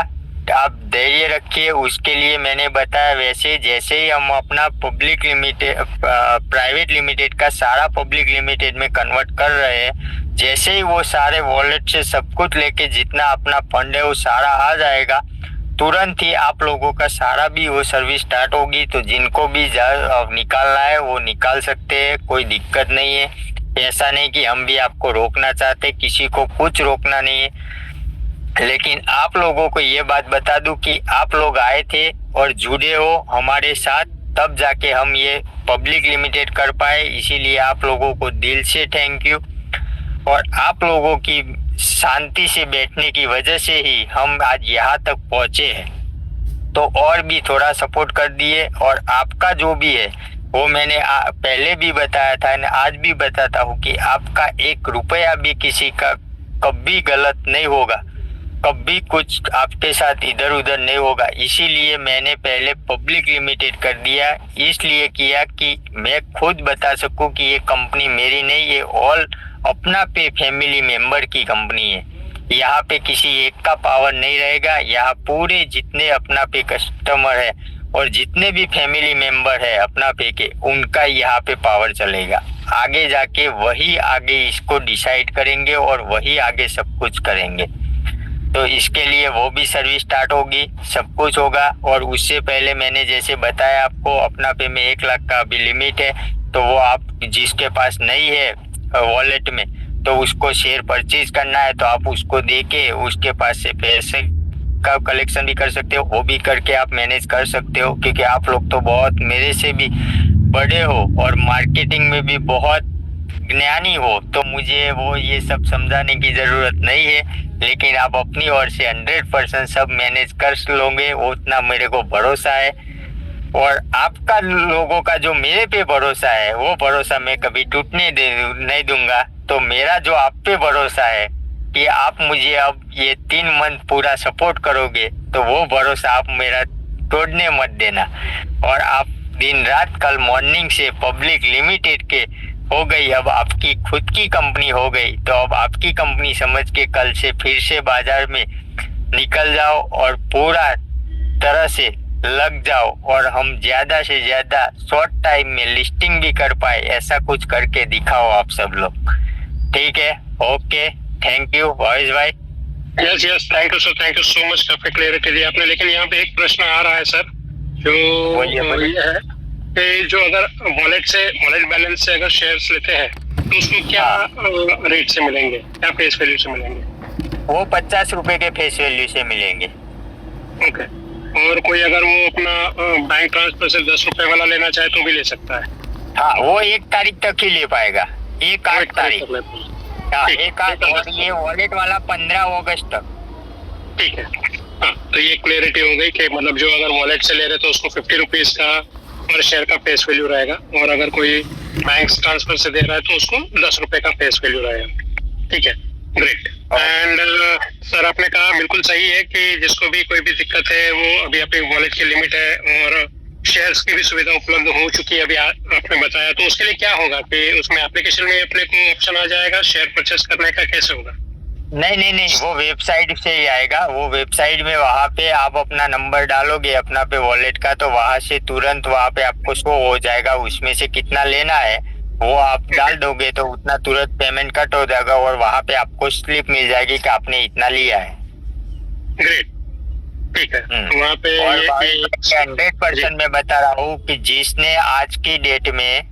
आप धैर्य रखिए, उसके लिए मैंने बताया वैसे जैसे ही हम अपना पब्लिक लिमिटेड प्राइवेट लिमिटेड का सारा पब्लिक लिमिटेड में कन्वर्ट कर रहे हैं, जैसे ही वो सारे वॉलेट से सब कुछ लेके जितना अपना फंड है वो सारा आ जाएगा, तुरंत ही आप लोगों का सारा भी वो सर्विस स्टार्ट होगी। तो जिनको भी निकालना है वो निकाल सकते हैं, कोई दिक्कत नहीं है। ऐसा नहीं कि हम भी आपको रोकना चाहते, किसी को कुछ रोकना नहीं है, लेकिन आप लोगों को ये बात बता दूं कि आप लोग आए थे और जुड़े हो हमारे साथ, तब जाके हम ये पब्लिक लिमिटेड कर पाए। इसीलिए आप लोगों को दिल से थैंक यू। और आप लोगों की शांति से बैठने की वजह से ही हम आज यहाँ तक पहुँचे हैं। तो और भी थोड़ा सपोर्ट कर दिए और आपका जो भी है वो मैंने पहले भी बताया था और आज भी बताता हूँ कि आपका 1 रुपया भी किसी का कभी गलत नहीं होगा। कभी कुछ आपके साथ इधर उधर नहीं होगा। इसीलिए मैंने पहले पब्लिक लिमिटेड कर दिया, इसलिए किया कि मैं खुद बता सकूं कि ये कंपनी मेरी नहीं, ये ऑल अपना पे फैमिली मेंबर की कंपनी है। यहाँ पे किसी एक का पावर नहीं रहेगा, यहाँ पूरे जितने अपना पे कस्टमर है और जितने भी फैमिली मेंबर है अपना पे के, उनका यहाँ पे पावर चलेगा। आगे जाके वही आगे इसको डिसाइड करेंगे और वही आगे सब कुछ करेंगे। तो इसके लिए वो भी सर्विस स्टार्ट होगी, सब कुछ होगा। और उससे पहले मैंने जैसे बताया आपको, अपना पे में 1 लाख का अभी लिमिट है, तो वो आप जिसके पास नहीं है वॉलेट में, तो उसको शेयर परचेज करना है, तो आप उसको देके उसके पास से पैसे का कलेक्शन भी कर सकते हो। वो भी करके आप मैनेज कर सकते हो, क्योंकि आप लोग तो बहुत मेरे से भी बड़े हो और मार्केटिंग में भी बहुत ज्ञानी हो, तो मुझे वो ये सब समझाने की जरूरत नहीं है। लेकिन आप अपनी ओर से 100% सब मैनेज कर लोगे, उतना मेरे को भरोसा है। और आपका लोगों का जो मेरे पे भरोसा है, वो भरोसा मैं कभी टूटने नहीं दूंगा। तो मेरा जो आप पे भरोसा है कि आप मुझे अब ये 3 मंथ पूरा सपोर्ट करोगे, तो वो भरोसा आप मेरा तोड़ने मत देना। और आप दिन रात कल मॉर्निंग से पब्लिक लिमिटेड के हो गई, अब आपकी खुद की कंपनी हो गई, तो अब आपकी कंपनी समझ के कल से फिर से बाजार में निकल जाओ और पूरा तरह से लग जाओ, और हम ज्यादा से ज्यादा शॉर्ट टाइम में लिस्टिंग भी कर पाए, ऐसा कुछ करके दिखाओ आप सब लोग। ठीक है, ओके, थैंक यू भावेश भाई। Yes yes, thank you sir, thank you so much, काफी क्लियरिटी दी आपने। लेकिन यहाँ पे एक प्रश्न आ रहा है सर, जो ये है कि जो अगर वॉलेट बैलेंस से अगर शेयर्स लेते हैं, तो उसको क्या रेट से मिलेंगे, क्या फेस वैल्यू से मिलेंगे? वो 50 रुपए के फेस वैल्यू से मिलेंगे। ओके। और कोई अगर वो अपना बैंक ट्रांसफर से 10 रुपए वाला लेना चाहे तो भी ले सकता है? हाँ, वो 1 तारीख तक ही ले पाएगा, 1 तारीख। हाँ, 1 और ये वॉलेट वाला 15 अगस्त तक। ठीक है, हाँ, तो ये क्लियरिटी हो गई कि मतलब जो अगर वॉलेट से ले रहे तो उसको 50 रुपीज का पर शेयर का फेस वैल्यू रहेगा, और अगर कोई बैंक ट्रांसफर से दे रहा है तो उसको 10 रुपए का फेस वैल्यू रहेगा। ठीक है, ग्रेट। एंड सर आपने कहा बिल्कुल सही है कि जिसको भी कोई भी दिक्कत है, वो अभी अपनी वॉलेट की लिमिट है और शेयर्स की भी सुविधा उपलब्ध हो चुकी है, अभी आपने बताया। तो उसके लिए क्या होगा कि उसमें एप्लीकेशन में अपने को ऑप्शन आ जाएगा शेयर परचेस करने का, कैसे होगा? नहीं, वो वेबसाइट से ही आएगा। वो वेबसाइट में वहाँ पे आप अपना नंबर डालोगे अपना पे वॉलेट का, तो वहाँ से तुरंत वहाँ पे आपको शो हो जाएगा, उसमें से कितना लेना है वो आप डाल दोगे तो उतना तुरंत पेमेंट कट हो जाएगा, और वहाँ पे आपको स्लिप मिल जाएगी कि आपने इतना लिया है। ग्रेट, ठीक है। वहाँ पे 100% मैं बता रहा हूँ कि जिसने आज की डेट में,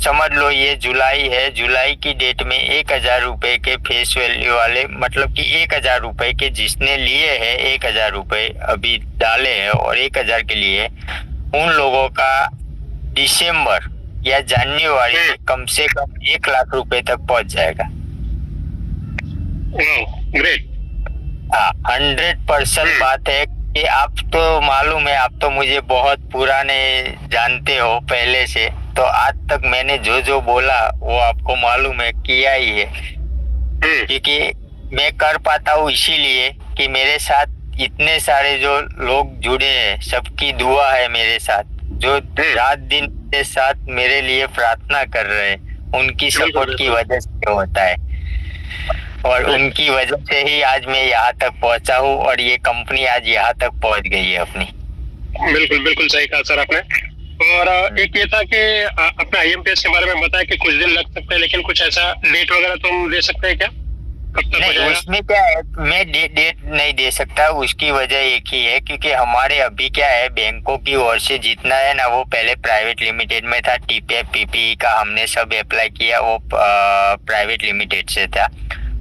समझ लो ये जुलाई है, जुलाई की डेट में 1000 रुपए के फेस वैल्यू वाले, मतलब कि 1000 रुपए के जिसने लिए हैं, 1000 रुपए अभी डाले हैं और 1000 के लिए, उन लोगों का दिसंबर या जनवरी में कम से कम 1 लाख रुपए तक पहुंच जाएगा। ग्रेट। हाँ, 100% बात है कि आप तो मालूम है, आप तो मुझे बहुत पुराने जानते हो पहले से, तो आज तक मैंने जो जो बोला वो आपको मालूम है, किया ही है। क्योंकि मैं कर पाता हूँ इसीलिए कि मेरे साथ इतने सारे जो लोग जुड़े हैं, सबकी दुआ है मेरे साथ, जो रात दिन के साथ मेरे लिए प्रार्थना कर रहे हैं, उनकी सपोर्ट की वजह से होता है, और उनकी वजह से ही आज मैं यहाँ तक पहुँचा हूँ और ये कंपनी आज यहाँ तक पहुँच गई है अपनी। बिल्कुल बिल्कुल सही कहा सर आपने। और एक ये था कि अपना IMPS के बारे में बताया कि कुछ दिन लग सकते हैं, लेकिन कुछ ऐसा डेट वगैरह तुम दे सकते हैं क्या, कब तक हो जाएगा? उसमें क्या है, मैं डेट नहीं दे सकता। उसकी वजह एक ही है, क्योंकि हमारे अभी क्या है, बैंकों की ओर से जितना है ना, वो पहले प्राइवेट लिमिटेड में था। TPF PPE का हमने सब अप्लाई किया, वो प्राइवेट लिमिटेड से था,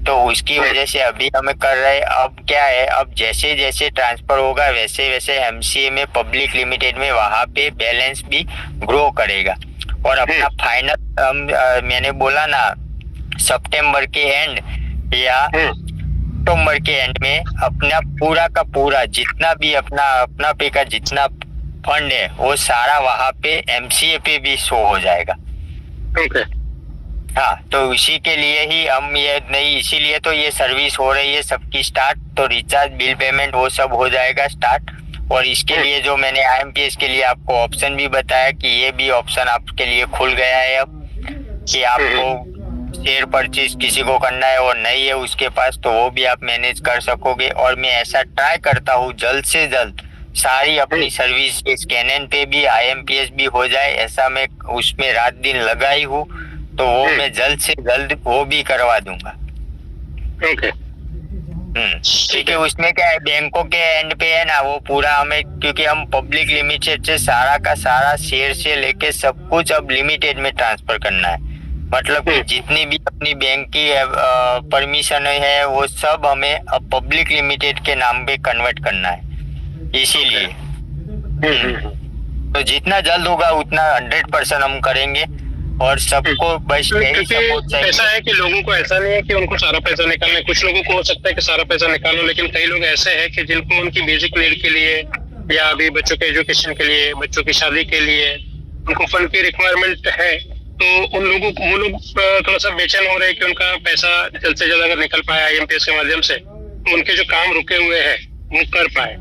तो उसकी वजह से अभी हमें कर रहे हैं। अब क्या है, अब जैसे जैसे ट्रांसफर होगा वैसे वैसे MCA में, पब्लिक लिमिटेड में, वहाँ पे बैलेंस भी ग्रो करेगा। और अपना फाइनल मैंने बोला ना, सितंबर के एंड या अक्टूबर के एंड में अपना पूरा का पूरा जितना भी अपना पे का जितना फंड है, वो सारा वहाँ पे MCA पे भी शो हो जाएगा। ओके। हाँ, तो उसी के लिए ही हम ये नहीं, इसीलिए तो ये सर्विस हो रही है सबकी स्टार्ट। तो रिचार्ज, बिल पेमेंट वो सब हो जाएगा स्टार्ट। और इसके लिए जो मैंने IMPS के लिए आपको ऑप्शन भी बताया कि ये भी ऑप्शन आपके लिए खुल गया है अब, कि आपको शेयर परचेज किसी को करना है और नहीं है उसके पास, तो वो भी आप मैनेज कर सकोगे। और मैं ऐसा ट्राई करता हूँ जल्द से जल्द सारी अपनी सर्विस स्कैनन पे भी IMPS भी हो जाए, ऐसा मैं उसमें रात दिन लगा ही हूँ। तो वो मैं जल्द से जल्द वो भी करवा दूंगा। ओके। ठीक है। उसमें क्या है, बैंकों के एंड पे है ना, वो पूरा हमें, क्योंकि हम पब्लिक लिमिटेड से सारा का सारा शेयर से लेके सब कुछ अब लिमिटेड में ट्रांसफर करना है। मतलब कि जितनी भी अपनी बैंक की परमिशन है वो सब हमें अब पब्लिक लिमिटेड के नाम पे कन्वर्ट करना है, इसीलिए। तो जितना जल्द होगा उतना 100% हम करेंगे। और सबको बस यही सपोर्ट चाहिए। ऐसा है कि लोगों को ऐसा नहीं है कि उनको सारा पैसा निकालना है। कुछ लोगों को हो सकता है कि सारा पैसा निकालो, लेकिन कई लोग ऐसे हैं कि जिनको उनकी बेसिक नीड के लिए या अभी बच्चों के एजुकेशन के लिए, बच्चों की शादी के लिए उनको फंड की रिक्वायरमेंट है। तो उन लोगों को, वो लोग थोड़ा सा बेचैन हो रहे हैं कि उनका पैसा जल्द से जल्द अगर निकल पाए IMPS के माध्यम से, तो उनके जो काम रुके हुए हैं वो कर पाए।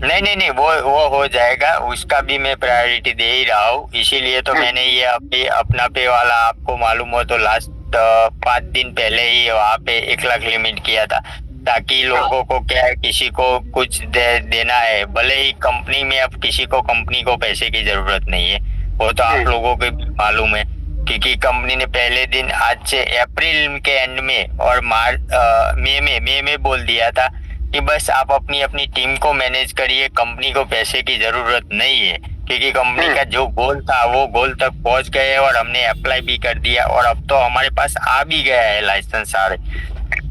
नहीं, वो हो जाएगा, उसका भी मैं प्रायोरिटी दे ही रहा हूँ। इसीलिए तो मैंने ये अभी अपना पे वाला, आपको मालूम हो तो लास्ट 5 दिन पहले ही वहाँ पे 1 लाख लिमिट किया था, ताकि लोगों को क्या है, किसी को कुछ देना है, भले ही कंपनी में अब किसी को कंपनी को पैसे की जरूरत नहीं है, वो तो आप लोगों को भी मालूम है। क्योंकि कंपनी ने पहले दिन आज से अप्रैल के एंड में और मई में बोल दिया था कि बस आप अपनी अपनी टीम को मैनेज करिए, कंपनी को पैसे की जरूरत नहीं है। क्योंकि कंपनी का जो गोल था वो गोल तक पहुंच गए और हमने अप्लाई भी कर दिया और अब तो हमारे पास आ भी गया है लाइसेंस सारे।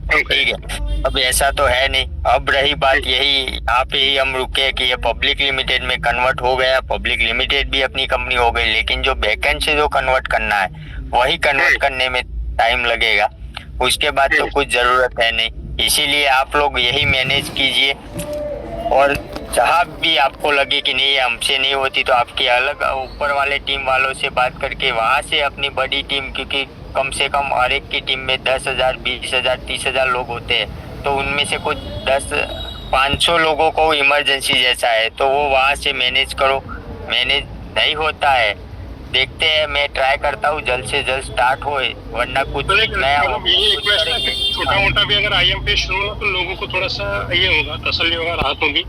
ठीक है, अब ऐसा तो है नहीं। अब रही बात यही, यहाँ पे ही हम रुके कि ये पब्लिक लिमिटेड में कन्वर्ट हो गया, पब्लिक लिमिटेड भी अपनी कंपनी हो गई, लेकिन जो बैकएंड से जो कन्वर्ट करना है वही कन्वर्ट करने में टाइम लगेगा। उसके बाद तो कुछ जरूरत है नहीं। इसीलिए आप लोग यही मैनेज कीजिए। और जहाँ भी आपको लगे कि नहीं हमसे नहीं होती, तो आपकी अलग ऊपर वाले टीम वालों से बात करके वहां से अपनी बड़ी टीम, क्योंकि कम से कम हर एक की टीम में 10,000, 20,000, 30,000 लोग होते हैं, तो उनमें से कुछ 500 लोगों को इमरजेंसी जैसा है, तो वो वहां से मैनेज करो। मैनेज नहीं होता है, देखते हैं, मैं ट्राई करता हूँ जल्द से जल्द स्टार्ट होए, वरना कुछ नया हो। छोटा मोटा भी अगर IMPS शुरू हो तो लोगों को थोड़ा सा ये होगा, तसल्ली होगा, राहत होगी।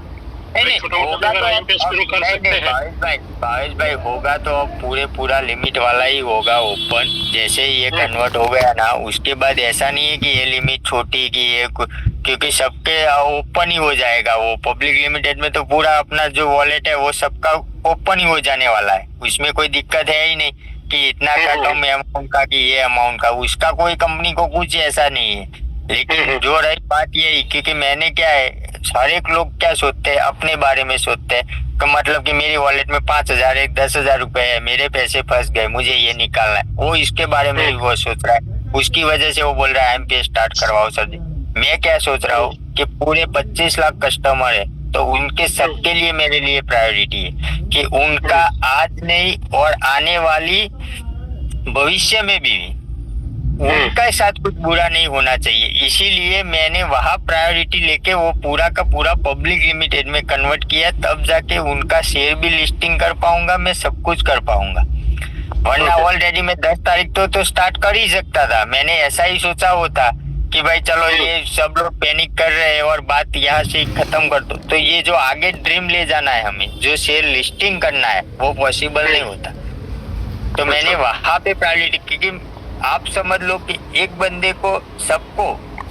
भावेश भाई होगा तो अब पूरा लिमिट वाला ही होगा ओपन। जैसे ही ये कन्वर्ट हो गया ना, उसके बाद ऐसा नहीं है कि ये लिमिट छोटी की ये, क्योंकि सबके ओपन ही हो जाएगा। वो पब्लिक लिमिटेड में तो पूरा अपना जो वॉलेट है वो सबका ओपन ही हो जाने वाला है, उसमें कोई दिक्कत है ही नहीं कि इतना का कम अमाउंट का कि ये अमाउंट का, उसका कोई कंपनी को कुछ ऐसा नहीं है। लेकिन जो रही बात यही, क्योंकि मैंने क्या है, हर एक लोग क्या सोचते हैं, अपने बारे में सोचते हैं कि मतलब कि मेरी वॉलेट में 5,000 है, 10,000 रुपए है, मेरे पैसे फंस गए, मुझे ये निकालना है, वो इसके बारे में भी वो सोच रहा है। उसकी वजह से वो बोल रहा है IMPS स्टार्ट करवाओ सर जी। मैं क्या सोच रहा हूँ कि पूरे 25 लाख कस्टमर है, तो उनके सबके लिए मेरे लिए प्रायोरिटी है कि उनका आज नहीं और आने वाली भविष्य में भी उनका साथ कुछ बुरा नहीं होना चाहिए। इसीलिए मैंने वहां प्रायोरिटी लेके वो पूरा का पूरा पब्लिक लिमिटेड में कन्वर्ट किया, तब जाके उनका शेयर भी लिस्टिंग कर पाऊंगा, मैं सब कुछ कर पाऊंगा। वरना ऑलरेडी मैं 10 तारीख तो स्टार्ट कर ही सकता था। मैंने ऐसा ही सोचा होता कि भाई चलो ये सब लोग पैनिक कर रहे हैं और बात यहाँ से खत्म कर दो, तो ये जो आगे ड्रीम ले जाना है हमें, जो शेयर लिस्टिंग करना है, वो पॉसिबल नहीं होता। तो मैंने वहां पे प्रायोरिटी, क्योंकि आप समझ लो कि एक बंदे को, सबको,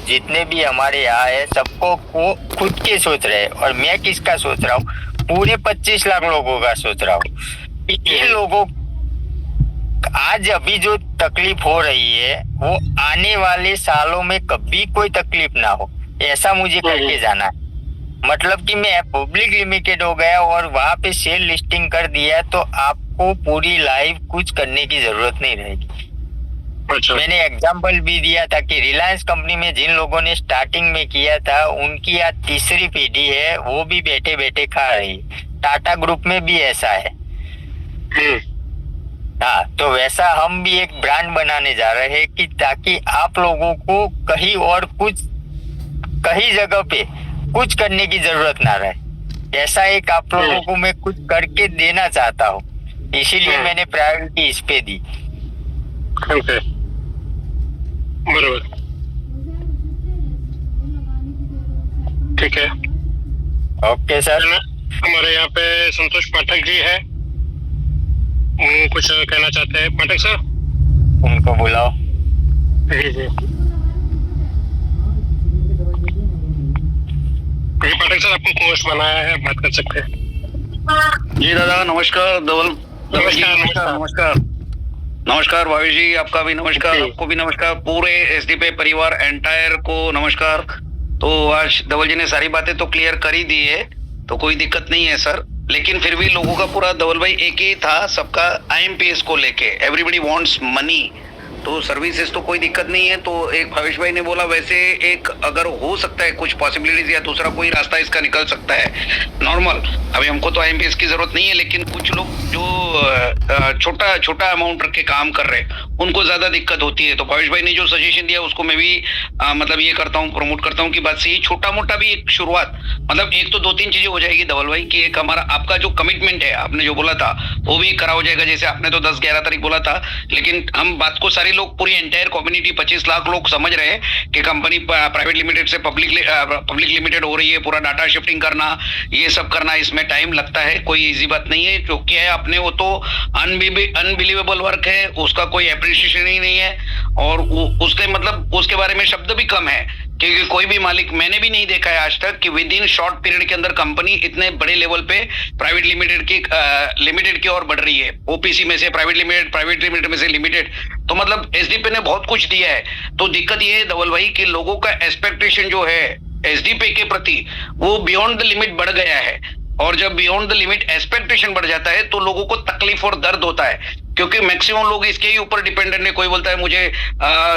जितने भी हमारे यहाँ है सबको को खुद के सोच रहे हैं, और मैं किसका सोच रहा हूँ, पूरे 25 लाख लोगों का सोच रहा हूँ। इन लोगों आज अभी जो तकलीफ हो रही है वो आने वाले सालों में कभी कोई तकलीफ ना हो, ऐसा मुझे करके जाना है। मतलब कि मैं पब्लिक लिमिटेड हो गया और वहां पे शेयर लिस्टिंग कर दिया, तो आपको पूरी लाइफ कुछ करने की जरूरत नहीं रहेगी। अच्छा। मैंने एग्जाम्पल भी दिया था कि रिलायंस कंपनी में जिन लोगों ने स्टार्टिंग में किया था, उनकी आज तीसरी पीढ़ी है, वो भी बैठे बैठे खा रही। टाटा ग्रुप में भी ऐसा है। हाँ, तो वैसा हम भी एक ब्रांड बनाने जा रहे हैं कि ताकि आप लोगों को कहीं और कुछ कहीं जगह पे कुछ करने की जरूरत ना रहे। ऐसा एक आप लोगों को मैं कुछ करके देना चाहता हूँ, इसीलिए मैंने प्रायोरिटी इस पे दी। ओके, बराबर, ठीक है। Okay sir. हमारे यहाँ पे संतोष पाठक जी है, वो कुछ कहना चाहते हैं। पाठक सर, उनको बुलाओ। जी जी जी, पाठक सर आपको पोस्ट बनाया है, बात कर सकते हैं। जी दादा नमस्कार। धवल नमस्कार, नमस्कार नमस्कार नमस्कार भावेश जी, आपका भी नमस्कार, आपको भी नमस्कार, पूरे एसडीपी परिवार एंटायर को नमस्कार। तो आज धवल जी ने सारी बातें तो क्लियर कर ही दी है, तो कोई दिक्कत नहीं है सर। लेकिन फिर भी लोगों का पूरा धवल भाई एक ही था, सबका आईएमपीएस को लेके, एवरीबडी वांट्स मनी। तो सर्विसेज तो कोई दिक्कत नहीं है। तो एक भावेश भाई ने बोला वैसे एक अगर हो सकता है कुछ पॉसिबिलिटीज या दूसरा कोई रास्ता इसका निकल सकता है नॉर्मल। अभी हमको तो आईएमपीएस की जरूरत नहीं है, लेकिन कुछ लोग जो छोटा छोटा अमाउंट रख के काम कर रहे हैं उनको ज्यादा दिक्कत होती है। तो भावेश भाई ने जो सजेशन दिया उसको मैं भी मतलब ये करता हूँ, प्रमोट करता हूँ कि बात सही, छोटा मोटा भी एक शुरुआत, मतलब एक तो 2-3 चीजें हो जाएगी धवल भाई कि एक हमारा आपका जो कमिटमेंट है आपने जो बोला था वो भी करा हो जाएगा। जैसे आपने तो 10-11 तारीख बोला था, लेकिन हम बात को सारे लोग, पूरी एंटायर कम्युनिटी 25 लाख लोग समझ रहे हैं कि कंपनी प्राइवेट लिमिटेड से पब्लिक लिमिटेड हो रही है, पूरा डाटा शिफ्टिंग करना, ये सब करना, इसमें टाइम लगता है, कोई इजी बात नहीं है। जो क्या है अपने वो तो अनबिलीवेबल वर्क है, उसका कोई अप्रिशिएशन ही नहीं है, और उसके मतलब उसके बारे में शब्द भी कम है, क्योंकि कोई भी मालिक मैंने भी नहीं देखा है आज तक कि विद इन शॉर्ट पीरियड के अंदर कंपनी इतने बड़े लेवल पे प्राइवेट लिमिटेड की ओर बढ़ रही है। ओपीसी में से प्राइवेट लिमिटेड में से लिमिटेड, तो मतलब एसडीपी ने बहुत कुछ दिया है। तो दिक्कत ये है धवल भाई कि लोगों का एक्सपेक्टेशन जो है एसडीपी के प्रति वो बियॉन्ड द लिमिट बढ़ गया है, और जब बियॉन्ड द लिमिट एक्सपेक्टेशन बढ़ जाता है तो लोगों को तकलीफ और दर्द होता है, क्योंकि मैक्सिमम लोग इसके ही ऊपर डिपेंडेंट है। कोई बोलता है मुझे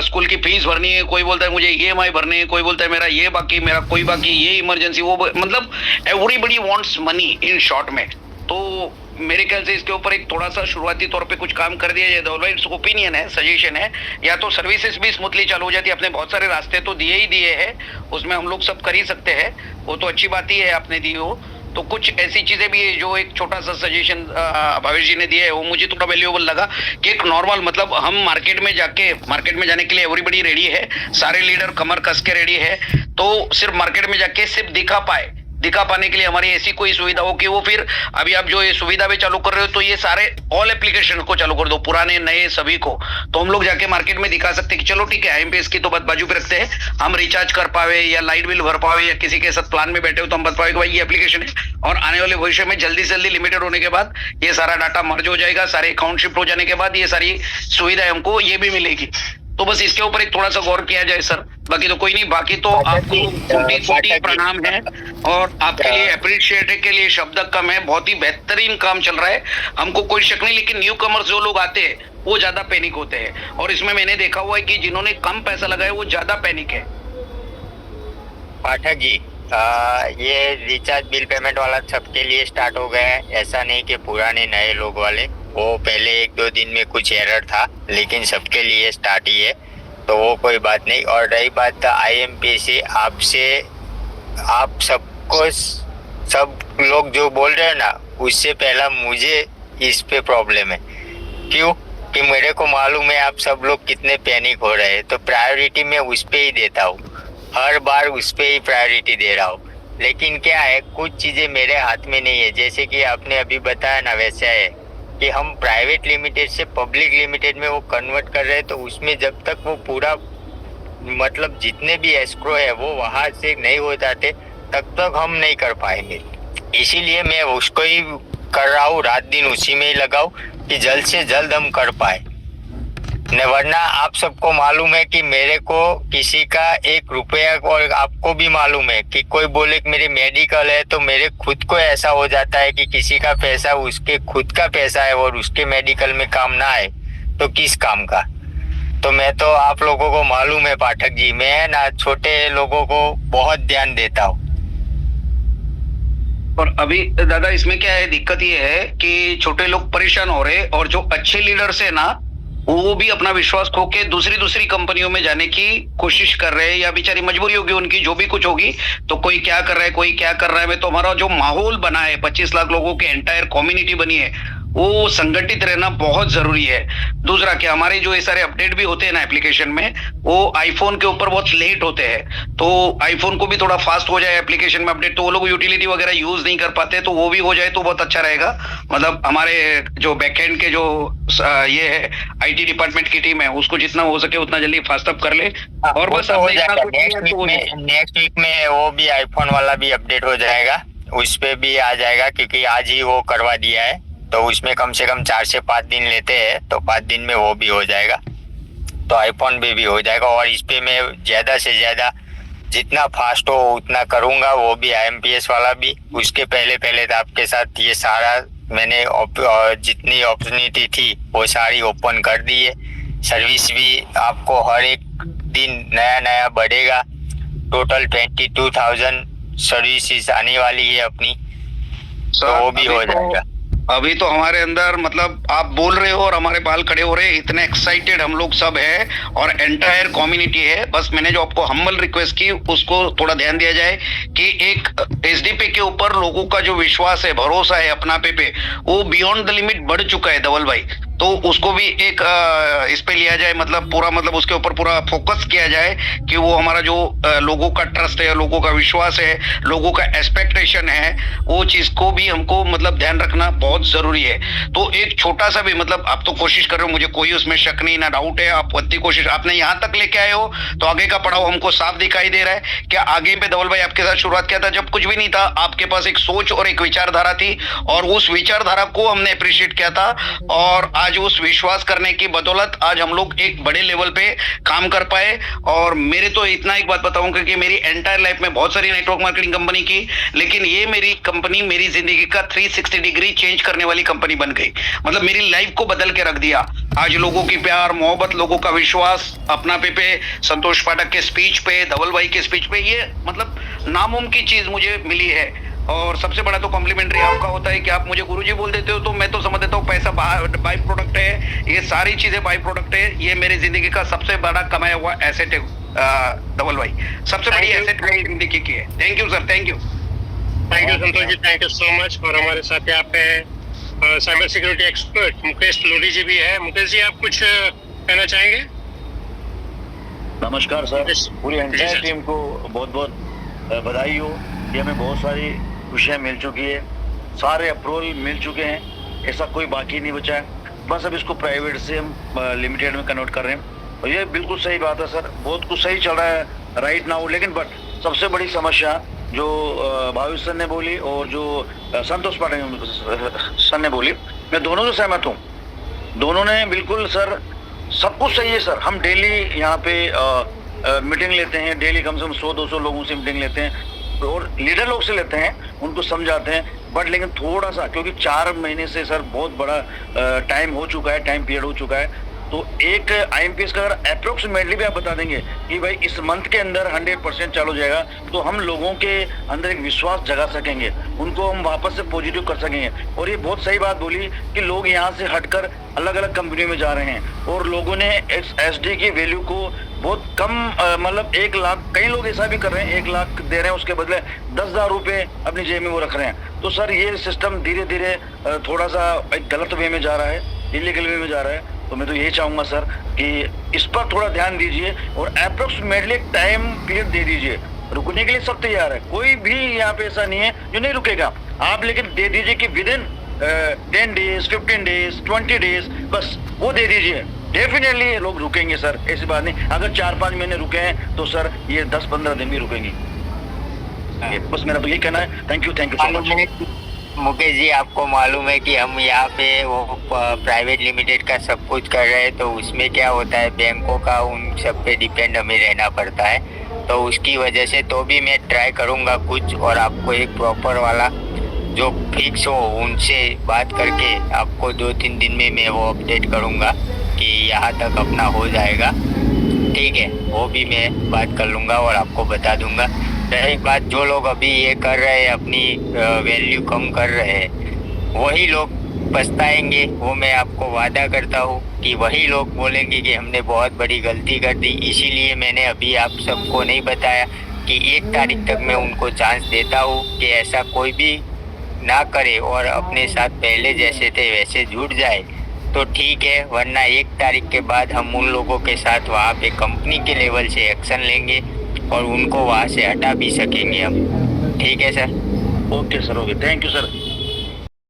स्कूल की फीस भरनी है, कोई बोलता है मुझे ईएमआई भरनी है, कोई बोलता है मेरा ये बाकी, मेरा कोई बाकी, ये इमरजेंसी, वो मतलब everybody wants money in short में। तो मेरे ख्याल से इसके ऊपर एक थोड़ा सा शुरुआती तौर पे कुछ काम कर दिया जाए धवल भाई, ओपिनियन है, सजेशन है, या तो सर्विसेज भी स्मूथली चालू हो जाती है। आपने बहुत सारे रास्ते तो दिए ही दिए हैं, उसमें हम लोग सब कर ही सकते हैं, वो तो अच्छी बात ही है आपने दी हो। तो कुछ ऐसी चीजें भी है जो एक छोटा सा सजेशन भावेश जी ने दिया है, वो मुझे थोड़ा वैल्यूएबल लगा कि एक नॉर्मल, मतलब हम मार्केट में जाने के लिए एवरीबडी रेडी है, सारे लीडर कमर कस के रेडी है, तो सिर्फ मार्केट में जाके सिर्फ दिखा पाने के लिए हमारी ऐसी कोई सुविधा हो कि वो फिर अभी आप जो ये सुविधा भी चालू कर रहे हो तो ये सारे ऑल एप्लीकेशन को चालू कर दो, पुराने नए सभी को, तो हम लोग जाके मार्केट में दिखा सकते हैं कि चलो ठीक है आईएमपीएस की तो बात बाजू पे रखते हैं, हम रिचार्ज कर पावे या लाइट बिल भर पावे या किसी के साथ प्लान में बैठे हो तो हम बता पावे कि भाई ये एप्लीकेशन है, और आने वाले भविष्य में जल्दी से जल्दी लिमिटेड होने के बाद ये सारा डाटा मर्ज हो जाएगा, सारे अकाउंट शिफ्ट हो जाने के बाद ये सारी सुविधाएं हमको ये भी मिलेगी। तो बस इसके ऊपर एक थोड़ा सा गौर किया जाए सर, बाकी तो कोई नहीं, बाकी तो आपको कोटि प्रणाम है और आपके लिए अप्रिशिएट के लिए शब्द कम है, बहुत ही बेहतरीन काम चल रहा है, हमको कोई शक नहीं। लेकिन न्यू कमर्स जो लोग आते हैं वो ज्यादा पैनिक होते हैं, और इसमें मैंने देखा हुआ है कि जिन्होंने कम पैसा लगाया वो ज्यादा पैनिक है। पाठक जी, ये रिचार्ज बिल पेमेंट वाला सबके लिए स्टार्ट हो गया है, ऐसा नहीं कि पुराने नए लोग वाले, वो पहले 1-2 दिन में कुछ एरर था, लेकिन सबके लिए स्टार्ट ही है, तो वो कोई बात नहीं। और रही बात आईएमपीएस से, आप सबको, सब लोग जो बोल रहे हैं ना, उससे पहला मुझे इस पे प्रॉब्लम है। क्यों? कि मेरे को मालूम है आप सब लोग कितने पैनिक हो रहे हैं, तो प्रायोरिटी मैं उस पे ही देता हूँ, हर बार उस पे ही प्रायोरिटी दे रहा हूँ। लेकिन क्या है, कुछ चीजें मेरे हाथ में नहीं है, जैसे कि आपने अभी बताया ना, वैसा है कि हम प्राइवेट लिमिटेड से पब्लिक लिमिटेड में वो कन्वर्ट कर रहे हैं, तो उसमें जब तक वो पूरा मतलब जितने भी एस्क्रो है वो वहां से नहीं हो जाते तब तक हम नहीं कर पाएंगे। इसीलिए मैं उसको ही कर रहा हूँ, रात दिन उसी में ही लगाऊं कि जल्द से जल्द हम कर पाए। वरना आप सबको मालूम है कि मेरे को किसी का 1 रुपया, और आपको भी मालूम है कि कोई बोले कि मेरे मेडिकल है, तो मेरे खुद को ऐसा हो जाता है कि किसी का पैसा उसके खुद का पैसा है और उसके मेडिकल में काम ना आए तो किस काम का। तो मैं तो, आप लोगों को मालूम है पाठक जी, मैं ना छोटे लोगों को बहुत ध्यान देता हूँ। और अभी दादा इसमें क्या है, दिक्कत ये है कि छोटे लोग परेशान हो रहे और जो अच्छे लीडर्स है ना वो भी अपना विश्वास खो के दूसरी कंपनियों में जाने की कोशिश कर रहे हैं, या बेचारी मजबूरी होगी उनकी, जो भी कुछ होगी। तो कोई क्या कर रहा है, कोई क्या कर रहा है, तो हमारा जो माहौल बना है 25 लाख लोगों की एंटायर कम्युनिटी बनी है, वो संगठित रहना बहुत जरूरी है। दूसरा क्या, हमारे जो ये सारे अपडेट भी होते हैं ना एप्लीकेशन में, वो आईफोन के ऊपर बहुत लेट होते हैं, तो आईफोन को भी थोड़ा फास्ट हो जाए एप्लीकेशन में अपडेट, तो वो लोग यूटिलिटी वगैरह यूज नहीं कर पाते, तो वो भी हो जाए तो बहुत अच्छा रहेगा। मतलब हमारे जो बैकएंड के जो ये है आईटी डिपार्टमेंट की टीम है, उसको जितना हो सके उतना जल्दी फास्ट अप कर ले। और बस नेक्स्ट वीक में वो भी आईफोन वाला भी अपडेट हो जाएगा, उस पे भी आ जाएगा, क्योंकि आज ही वो करवा दिया है, तो उसमें कम से कम 4 से 5 दिन लेते हैं, तो 5 दिन में वो भी हो जाएगा, तो आईफोन भी हो जाएगा। और इस पे मैं ज्यादा से ज्यादा जितना फास्ट हो उतना करूंगा, वो भी IMPS वाला भी। उसके पहले तो आपके साथ ये सारा मैंने जितनी अपॉर्चुनिटी थी वो सारी ओपन कर दी है। सर्विस भी आपको हर एक दिन नया बढ़ेगा। टोटल 22,000 सर्विसेज आने वाली है अपनी, तो वो भी हो जाएगा। अभी तो हमारे अंदर, मतलब आप बोल रहे हो और हमारे बाल खड़े हो रहे हैं, इतने एक्साइटेड हम लोग सब है और एंटायर कम्युनिटी है। बस मैंने जो आपको हम्बल रिक्वेस्ट की उसको थोड़ा ध्यान दिया जाए कि एक एसडीपी के ऊपर लोगों का जो विश्वास है, भरोसा है अपनापे पे, वो बियॉन्ड द लिमिट बढ़ चुका है धवल भाई। तो उसको भी एक इस पे लिया जाए, मतलब पूरा, मतलब उसके ऊपर पूरा फोकस किया जाए कि वो हमारा जो लोगों का ट्रस्ट है, लोगों का विश्वास है, लोगों का एक्सपेक्टेशन है, वो चीज को भी हमको मतलब ध्यान रखना बहुत जरूरी है। तो एक छोटा सा भी, मतलब आप तो कोशिश कर रहे हो, मुझे कोई उसमें शक नहीं ना डाउट है, आप अति कोशिश आपने यहाँ तक लेके आए हो, तो आगे का पड़ाव हमको साफ दिखाई दे रहा है। क्या आगे पे धवल भाई आपके साथ शुरुआत किया था जब कुछ भी नहीं था, आपके पास एक सोच और एक विचारधारा थी, और उस विचारधारा को हमने अप्रिशिएट किया था, और आज उस विश्वास करने की बदौलत आज हम लोग एक बड़े लेवल पे काम कर पाए। और मेरे तो इतना एक बात बताऊंगा कि मेरी एंटायर लाइफ में बहुत सारी नेटवर्क मार्केटिंग कंपनी की, लेकिन ये मेरी कंपनी मेरी जिंदगी का 360 डिग्री चेंज करने वाली कंपनी बन गई। मतलब मेरी लाइफ को बदल के रख दिया। आज लोगों की प्यार मोहब्बत, लोगों का विश्वास अपनापे पे, संतोष पाठक के स्पीच पे, धवल भाई के स्पीच पे, ये मतलब नामुमकिन चीज मुझे मिली है। और सबसे बड़ा तो कॉम्प्लीमेंट्री आपका होता है कि आप मुझे गुरुजी बोल देते हो, तो मैं तो समझ देता हूँ पैसा बाई प्रोडक्ट है, ये सारी चीजें बाई प्रोडक्ट है। ये मेरी जिंदगी का सबसे बड़ा कमाया हुआ एसेट है धवल भाई, सबसे बड़ी एसेट मेरी जिंदगी की है। Thank you sir, thank you Santosh ji, thank you so much. और हमारे साथ यहाँ पे cyber security expert Mukesh Lodhi ji भी है। मुकेश जी, आप कुछ कहना चाहेंगे? नमस्कार सर, पूरी एंटायर टीम को बहुत बहुत बधाई हो कि हमें बहुत सारी खुशियाँ मिल चुकी है, सारे अप्रूवल मिल चुके हैं, ऐसा कोई बाकी नहीं बचा है। बस अब इसको प्राइवेट से हम लिमिटेड में कन्वर्ट कर रहे हैं, और ये बिल्कुल सही बात है सर, बहुत कुछ सही चल रहा है राइट नाउ। लेकिन बट सबसे बड़ी समस्या जो भावेश सर ने बोली और जो संतोष पाठक सर ने बोली, मैं दोनों से सहमत हूँ। दोनों ने बिल्कुल सर, सब कुछ सही है सर। हम डेली यहाँ पे मीटिंग लेते हैं, डेली कम से कम 100-200 लोगों से मीटिंग लेते हैं, और लीडर लोग से लेते हैं, उनको समझाते हैं। बट लेकिन थोड़ा सा, क्योंकि 4 महीने से सर बहुत बड़ा टाइम हो चुका है, टाइम पीरियड हो चुका है, तो एक IMPS का अगर अप्रोक्सीमेटली भी आप बता देंगे कि भाई इस मंथ के अंदर 100% चालू हो जाएगा, तो हम लोगों के अंदर एक विश्वास जगा सकेंगे, उनको हम वापस से पॉजिटिव कर सकेंगे। और ये बहुत सही बात बोली कि लोग यहाँ से हटकर अलग अलग कंपनी में जा रहे हैं, और लोगों ने SD की वैल्यू को बहुत कम, मतलब 1 लाख, कई लोग ऐसा भी कर रहे हैं 1 लाख दे रहे हैं, उसके बदले 10,000 रुपये अपनी जेब में वो रख रहे हैं। तो सर ये सिस्टम धीरे धीरे थोड़ा सा एक गलत वे में जा रहा है, इलीगल वे में जा रहा है। तो मैं तो यही चाहूँगा सर कि इस पर थोड़ा ध्यान दीजिए, और अप्रोक्सीमेटली एक टाइम पीरियड दे दीजिए। रुकने के लिए सब तैयार है, कोई भी यहाँ पे ऐसा नहीं है जो नहीं रुकेगा आप, लेकिन दे दीजिए कि विदिन 10 डेज, 15 डेज, 20 डेज, बस वो दे दीजिए। डेफिनेटली लोग रुकेंगे सर, ऐसी बात नहीं। अगर 4-5 महीने रुके हैं तो सर ये 10-15 दिन भी रुकेंगी। बस मेरा तो यही कहना है। Thank you so much. Mukesh ji, आपको मालूम है कि हम यहाँ पे वो प्राइवेट लिमिटेड का सब कुछ कर रहे हैं, तो उसमें क्या होता है, बैंकों का उन सब पे डिपेंड हमें रहना पड़ता है, तो उसकी वजह से तो भी मैं ट्राई करूँगा कुछ, और आपको एक प्रॉपर वाला जो फिक्स हो उनसे बात करके आपको 2-3 दिन में मैं वो अपडेट करूँगा कि यहाँ तक अपना हो जाएगा। ठीक है, वो भी मैं बात कर लूँगा और आपको बता दूँगा। रही बात, जो लोग अभी ये कर रहे हैं, अपनी वैल्यू कम कर रहे हैं, वही लोग पछताएंगे। वो मैं आपको वादा करता हूँ कि वही लोग बोलेंगे कि हमने बहुत बड़ी गलती कर दी। इसीलिए मैंने अभी आप सबको नहीं बताया कि 1 तारीख तक मैं उनको चांस देता हूँ कि ऐसा कोई भी ना करे और अपने साथ पहले जैसे थे वैसे जुड़ जाए तो ठीक है, वरना 1 तारीख के बाद हम उन लोगों के साथ वहाँ पे कंपनी के लेवल से एक्शन लेंगे और उनको वहाँ से हटा भी सकेंगे हम। ठीक है sir? Okay sir, okay, thank you sir.